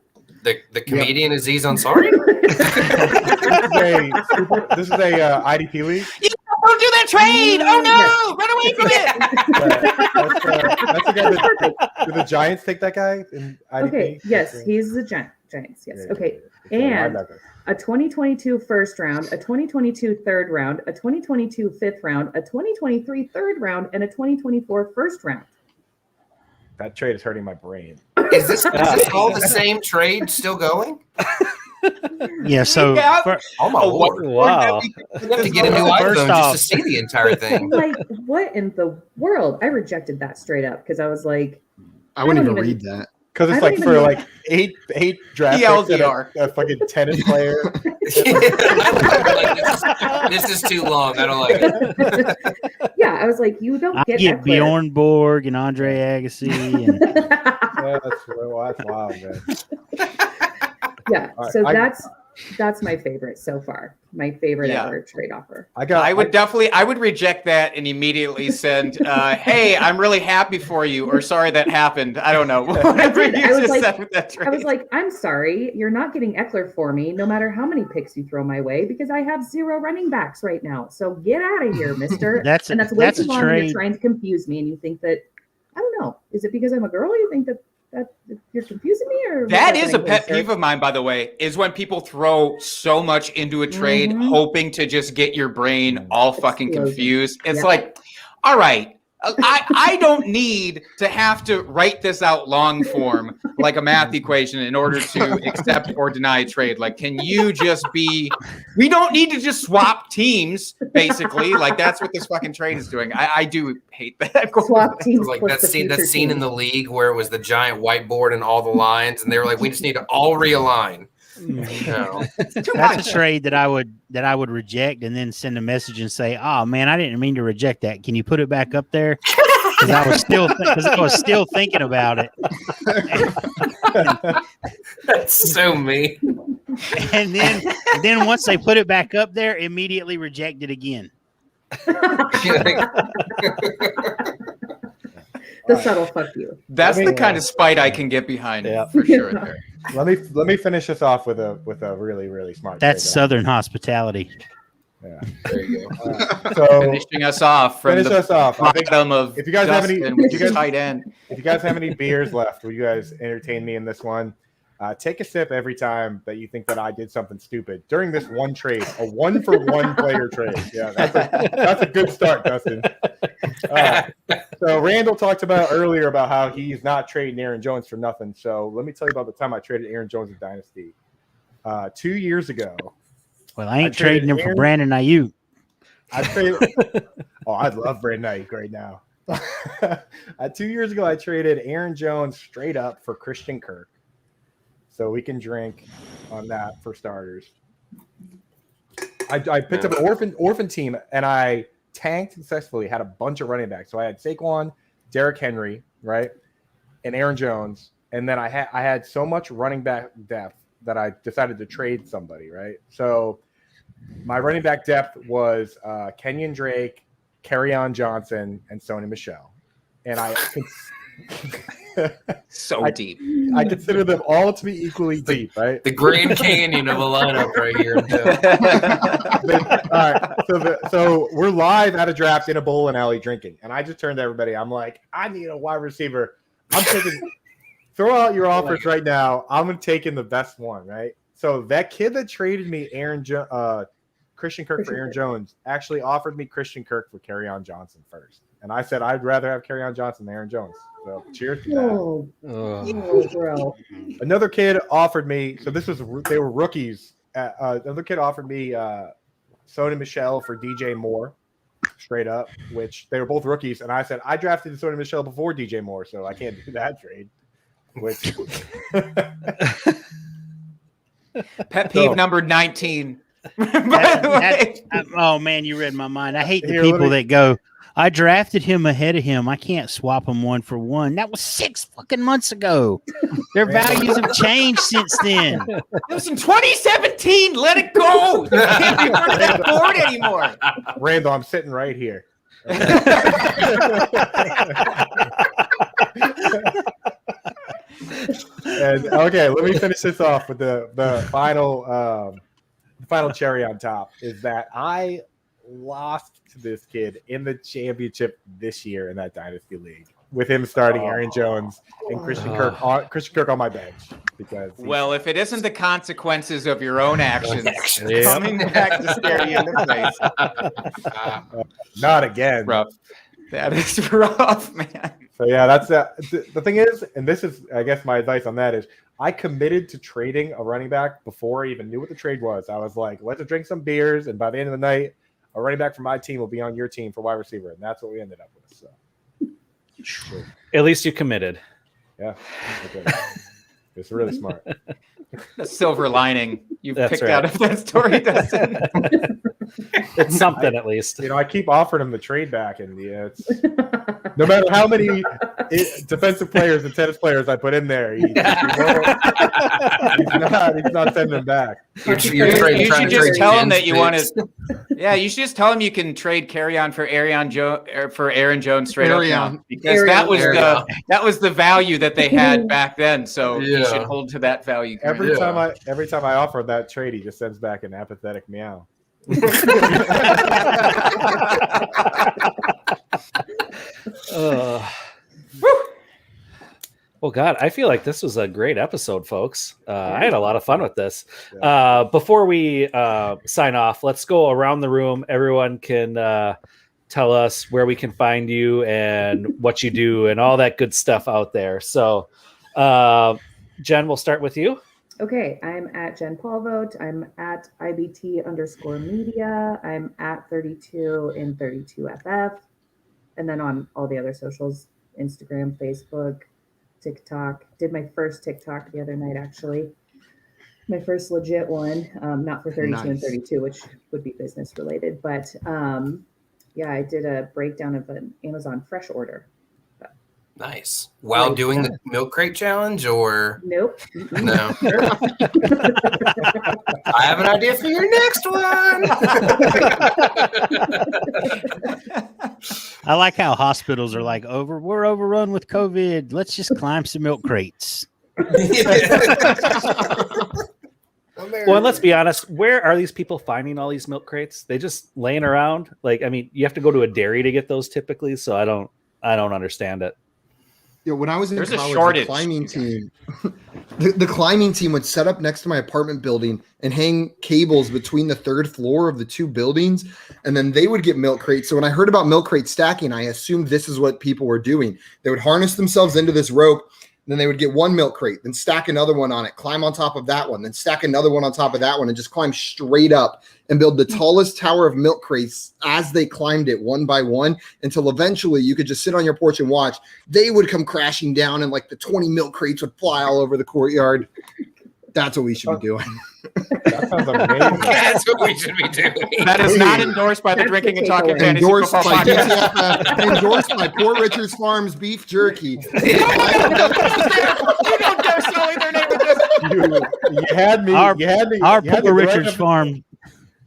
S5: The comedian Aziz Ansari?
S6: This is a IDP league.
S4: Don't do that trade! Oh no! Run away from
S6: it! That's the guy did the Giants take that guy in IDP?
S7: Okay, yes, he's the Giants. Yes. Okay. And a 2022 first round, a 2022 third round, a 2022 fifth round, a 2023 third round, and a 2024 first round.
S6: That trade is hurting my brain.
S5: Is this all the same trade still going?
S1: Yeah, so
S5: oh my lord! Wow, you have to get a new iPhone just to see the entire thing.
S7: Like, what in the world? I rejected that straight up because I was like,
S8: I wouldn't even read that.
S6: Because it's like for like eight draft picks and a fucking tennis player.
S5: This is too long. I don't like it.
S7: Yeah, I was like, you don't get
S1: Bjorn Borg and Andre Agassi. And...
S6: yeah, that's wild, man.
S7: Yeah, so that's my favorite so far. My favorite ever trade offer.
S4: I would reject that and immediately send, hey, I'm really happy for you, or sorry that happened. I don't know. Whatever you just said with that trade.
S7: I was like, I'm sorry, you're not getting Eckler for me, no matter how many picks you throw my way, because I have 0 running backs right now. So get out of here, mister. That's way too long. You're trying to confuse me, and you think that, I don't know, is it because I'm a girl? You think that you're confusing me, or
S4: that is a pet peeve of mine, by the way, is when people throw so much into a trade hoping to just get your brain all fucking confused. It's like, all right, I don't need to have to write this out long form like a math equation in order to accept or deny a trade. Like, can you just we don't need to just swap teams, basically. Like, that's what this fucking trade is doing. I do hate that.
S7: Swap teams.
S5: Like that scene in the league where it was the giant whiteboard and all the lines, and they were like, we just need to all realign. No.
S1: That's a trade that I would reject and then send a message and say, "Oh man, I didn't mean to reject that. Can you put it back up there?" Because I was still thinking about it.
S5: That's so mean.
S1: And then once they put it back up there, immediately reject it again.
S7: The subtle fuck you.
S4: That's the kind of spite I can get behind for sure.
S6: Let me finish this off with a really, really smart.
S1: That's
S6: trade.
S1: Southern hospitality.
S6: Yeah.
S5: There you go.
S6: So
S4: Finishing us off from
S6: finish
S4: the
S6: us off. I think
S4: bottom of
S6: if you guys have any,
S4: tight end.
S6: if you guys have any beers left, will you guys entertain me in this one? Take a sip every time that you think that I did something stupid during this one trade, a 1-for-1 player trade. Yeah, that's a good start, Dustin. So Randall talked about earlier about how he's not trading Aaron Jones for nothing. So let me tell you about the time I traded Aaron Jones in Dynasty 2 years ago.
S1: Well, I ain't trading him for Brandon Ayuk.
S6: I'd love Brandon Ayuk right now. 2 years ago, I traded Aaron Jones straight up for Christian Kirk. So we can drink on that for starters. I picked up an orphan team, and I tanked successfully, had a bunch of running backs. So I had Saquon, Derrick Henry, right, and Aaron Jones. And then I had so much running back depth that I decided to trade somebody, right? So my running back depth was Kenyon Drake, Kerryon Johnson, and Sony Michel. And
S4: deep.
S6: I consider them all to be equally deep, right?
S5: The Grand Canyon of a lineup right here.
S6: All right. So we're live at a draft in a bowling alley drinking. And I just turned to everybody. I'm like, I need a wide receiver. I'm taking throw out your offers right now. I'm taking the best one, right? So that kid that traded me Christian Kirk for Aaron Jones actually offered me Christian Kirk for Kerryon Johnson first. And I said I'd rather have Kerryon Johnson than Aaron Jones. So cheers to that.
S7: Bro.
S6: Another kid offered me, so they were rookies. Another kid offered me Sony Michel for DJ Moore, straight up, which they were both rookies. And I said I drafted Sony Michel before DJ Moore, so I can't do that trade. Which
S4: pet peeve number 19.
S1: Oh man, you read my mind. I hate the people that go, I drafted him ahead of him. I can't swap him 1-for-1. That was 6 fucking months ago. Their values have changed since then.
S4: It was in 2017. Let it go. You can't be on that board anymore.
S6: Randall, I'm sitting right here. And okay, let me finish this off with the final cherry on top is that I lost to this kid in the championship this year in that Dynasty League with him starting Aaron Jones and Christian Kirk on my bench. Because
S4: if it isn't the consequences of your own actions coming back to stare you in the face.
S6: Not again.
S4: Rough. That is rough, man.
S6: So yeah, that's the thing is, and this is, I guess my advice on that is I committed to trading a running back before I even knew what the trade was. I was like, let's drink some beers, and by the end of the night, a running back from my team will be on your team for wide receiver, and that's what we ended up with. So,
S3: at least you committed.
S6: Yeah, okay. It's really smart.
S4: The silver lining you picked out of that story, Dustin.
S3: It's something at least.
S6: I keep offering him the trade back, and it's no matter how many defensive players and tennis players I put in there, he's not sending them back.
S4: You should just tell him that you want to. Yeah, you should just tell him you can trade Kerryon for Aaron Jones straight up now, because that was the value that they had back then. So you should hold to that value.
S6: Every time I offer that trade, he just sends back an apathetic meow.
S3: Well, God, I feel like this was a great episode, folks. I had a lot of fun with this. Before we sign off, let's go around the room. Everyone can tell us where we can find you and what you do and all that good stuff out there. So, Jen, we'll start with you.
S7: Okay, I'm at Jen Povote. I'm at IBT_media. I'm at 32 in 32FF. And then on all the other socials, Instagram, Facebook, TikTok. Did my first TikTok the other night, actually. My first legit one, not for 32 and
S8: Nice.
S7: 32, which would be business related, but yeah, I did a breakdown of an Amazon fresh order.
S5: Nice. While doing the milk crate challenge, or
S7: Nope.
S5: no? I have an idea for your next one.
S1: I like how hospitals are like we're overrun with COVID. Let's just climb some milk crates.
S3: Well, and let's be honest. Where are these people finding all these milk crates? They just laying around. Like, I mean, you have to go to a dairy to get those typically. So I don't understand it.
S8: When I was in
S4: There's a
S8: college,
S4: shortage.
S8: the climbing team, the climbing team would set up next to my apartment building and hang cables between the third floor of the two buildings, and then they would get milk crates. So when I heard about milk crate stacking, I assumed this is what people were doing. They would harness themselves into this rope, then they would get one milk crate, then stack another one on it, climb on top of that one, then stack another one on top of that one, and just climb straight up and build the tallest tower of milk crates as they climbed it one by one, until eventually you could just sit on your porch and watch. They would come crashing down, and like the 20 milk crates would fly all over the courtyard. That's what we should be doing.
S6: That sounds amazing.
S5: That's what we should be doing.
S4: That is not endorsed by the
S7: That's
S4: Drinking
S7: the
S4: and Talking
S7: takeaway.
S4: Fantasy
S8: Endorsed
S4: Football
S8: by
S4: Podcast.
S8: Endorsed by Poor Richards Farms beef jerky.
S4: You don't dare sully their name with this.
S6: You had me.
S1: Our-
S6: you had me.
S1: Our
S6: you had
S1: Poor
S6: me
S1: Richards
S6: right
S1: Farm.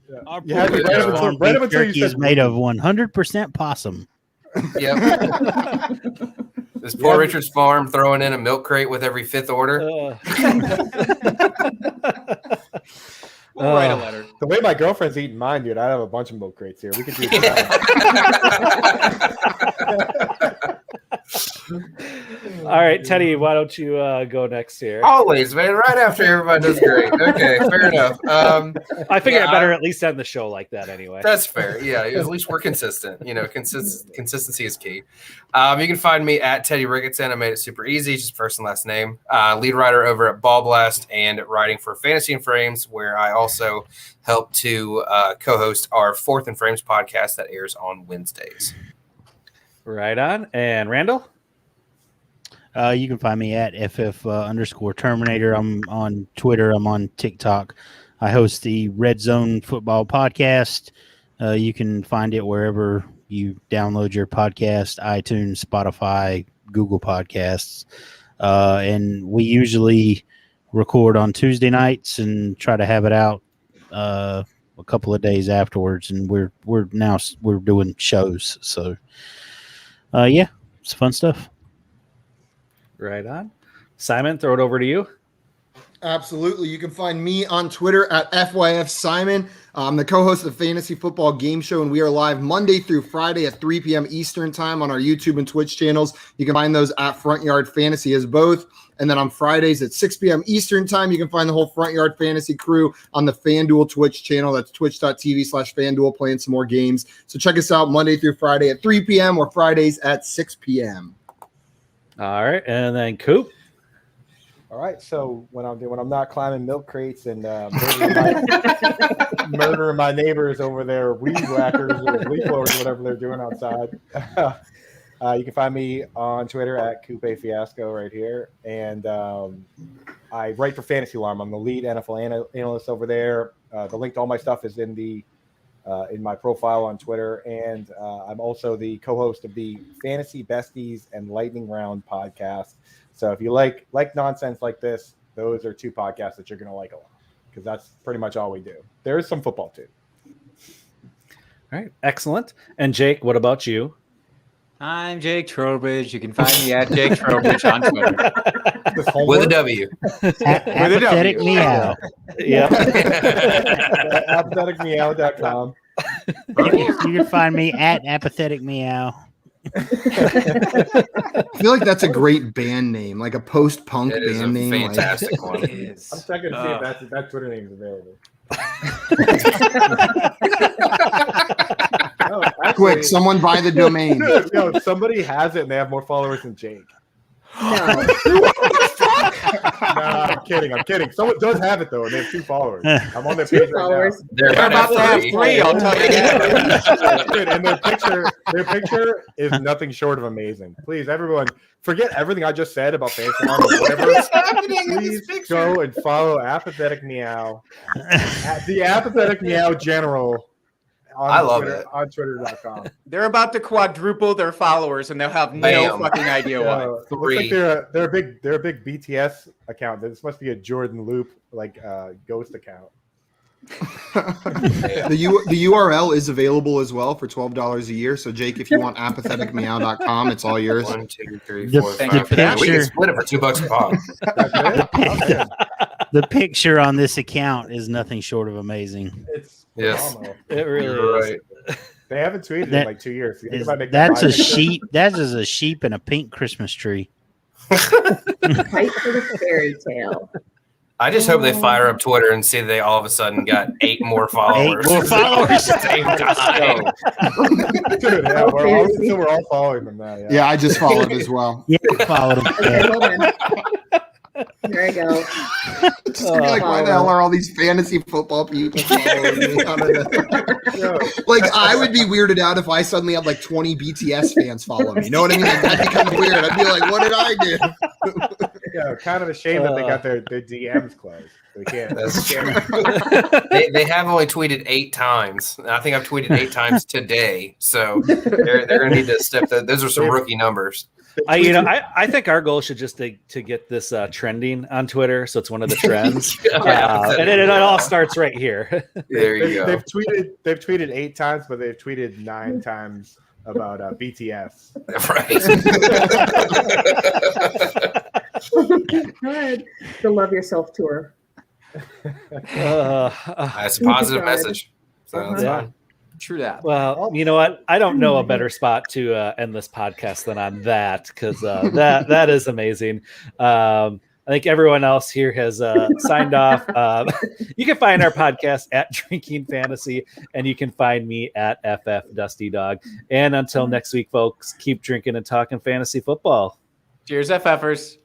S6: Yeah.
S1: Our
S6: You
S1: Poor
S6: had me
S1: Richards
S6: right up
S1: Farm
S6: until- right up
S1: beef
S6: until you
S1: jerky is
S6: said-
S1: made of 100% possum.
S5: Yep. This poor Richard's Farm throwing in a milk crate with every fifth order.
S4: We'll write a letter.
S6: The way my girlfriend's eating mine, dude, I have a bunch of milk crates here. We could do
S3: All right, Teddy, why don't you go next here?
S5: Always, man. Right after everybody does great. Okay, fair enough.
S3: I figure
S5: yeah,
S3: I better at least end the show like that anyway.
S5: That's fair. Yeah, at least we're consistent. You know, consistency is key. You can find me at Teddy Ricketson. I made it super easy, just first and last name. Lead writer over at Ball Blast and writing for Fantasy and Frames, where I also help to co-host our Fourth and Frames podcast that airs on Wednesdays.
S3: Right on. And Randall?
S1: You can find me at FF_Terminator. I'm on Twitter. I'm on TikTok. I host the Red Zone Football Podcast. You can find it wherever you download your podcast, iTunes, Spotify, Google Podcasts. And we usually record on Tuesday nights and try to have it out a couple of days afterwards. And we're doing shows. So, yeah, it's fun stuff.
S3: Right on. Simon, throw it over to you.
S8: Absolutely. You can find me on Twitter at FYF Simon. I'm the co-host of the Fantasy Football Game Show, and we are live Monday through Friday at 3 p.m. Eastern Time on our YouTube and Twitch channels. You can find those at Front Yard Fantasy as both. And then on Fridays at 6 p.m. Eastern Time, you can find the whole Front Yard Fantasy crew on the FanDuel Twitch channel. That's twitch.tv/FanDuel, playing some more games. So check us out Monday through Friday at 3 p.m. or Fridays at 6 p.m.
S3: All right. And then Coop.
S6: All right, so when I'm not climbing milk crates and murdering my neighbors over their weed whackers or leaf blowers or whatever they're doing outside, you can find me on Twitter at Coupe Fiasco right here, and I write for Fantasy Alarm. I'm the lead NFL analyst over there. The link to all my stuff is in my profile on Twitter, and I'm also the co-host of the Fantasy Besties and Lightning Round podcast. So if you like nonsense like this, those are two podcasts that you're going to like a lot, because that's pretty much all we do. There is some football too.
S3: All right. Excellent. And Jake, what about you?
S4: I'm Jake Trowbridge. You can find me at Jake Trowbridge on Twitter.
S5: With a W.
S1: Apathetic meow.
S3: Yeah.
S6: Apatheticmeow.com.
S1: You can find me at apathetic meow.
S8: I feel like that's a great band name, like a post-punk
S5: It is a
S8: band name.
S5: fantastic one.
S6: I'm checking to see if that Twitter name is available.
S8: Quick, someone buy the domain.
S6: No, somebody has it and they have more followers than Jake.
S7: No.
S6: Nah, I'm kidding. Someone does have it though, and they have 2 followers. I'm on their page right now.
S5: They're
S4: about to have 3. I'll tell you that.
S6: Dude, and their picture is nothing short of amazing. Please, everyone, forget everything I just said about fantasy or whatever.
S5: What's happening in this
S6: Please
S5: picture?
S6: go and follow Apathetic Meow, at the Apathetic Meow General.
S5: I love
S6: Twitter,
S5: it.
S6: on Twitter.com.
S4: They're about to quadruple their followers, and they'll have no
S5: Bam.
S4: fucking idea why.
S6: So it looks like they're a big BTS account. This must be a Jordan Loop ghost account.
S8: The URL is available as well for $12 a year. So Jake, if you want apatheticmeow.com, it's all yours.
S5: 1, 2, 3,
S1: The-
S5: 4,
S1: the
S5: 5. We can
S1: picture-
S5: split it for $2 a pop.
S1: The picture on this account is nothing short of amazing.
S6: It's
S5: Yes.
S6: phenomenal.
S3: It really
S5: You're
S3: is.
S5: right.
S6: They haven't tweeted
S1: That
S6: in like 2 years. You think
S1: Is-
S6: about making
S1: that's a
S6: 5 pictures?
S1: sheep. That is a sheep and a pink Christmas tree.
S7: Fight for the fairy tale.
S5: I just hope they fire up Twitter and see they all of a sudden got 8 more followers.
S1: 8 more followers.
S5: At the same time.
S6: Dude, yeah, we're all following them now. Yeah.
S8: Yeah, I just followed as well.
S1: Yeah, followed him.
S7: Okay, hold on. There I go.
S8: Just to be like, why the hell are all these fantasy football people following me? Like, I would be weirded out if I suddenly had like 20 BTS fans follow me. You know what I mean? Like, that'd be kind of weird. I'd be like, what did I do?
S6: Yeah, kind of a shame that they got their DMs closed. They can't.
S5: That's
S6: they
S5: true.
S6: can't-
S5: They have only tweeted 8 times. I think I've tweeted 8 times today. So they're going to need to step that. Those are some rookie numbers.
S3: I think our goal should just to get this trending on Twitter, so it's one of the trends, and it all starts right here.
S5: There you go.
S6: They've tweeted 8 times, but they've tweeted 9 times about BTS.
S7: Good. The Love Yourself tour.
S5: That's a positive message. So that's
S3: Yeah.
S5: fine.
S4: True that.
S3: Well, you know what? I don't know a better spot to end this podcast than on that, because that is amazing. I think everyone else here has signed off. You can find our podcast at Drinking Fantasy, and you can find me at FF Dusty Dog. And until next week, folks, keep drinking and talking fantasy football.
S4: Cheers, FFers.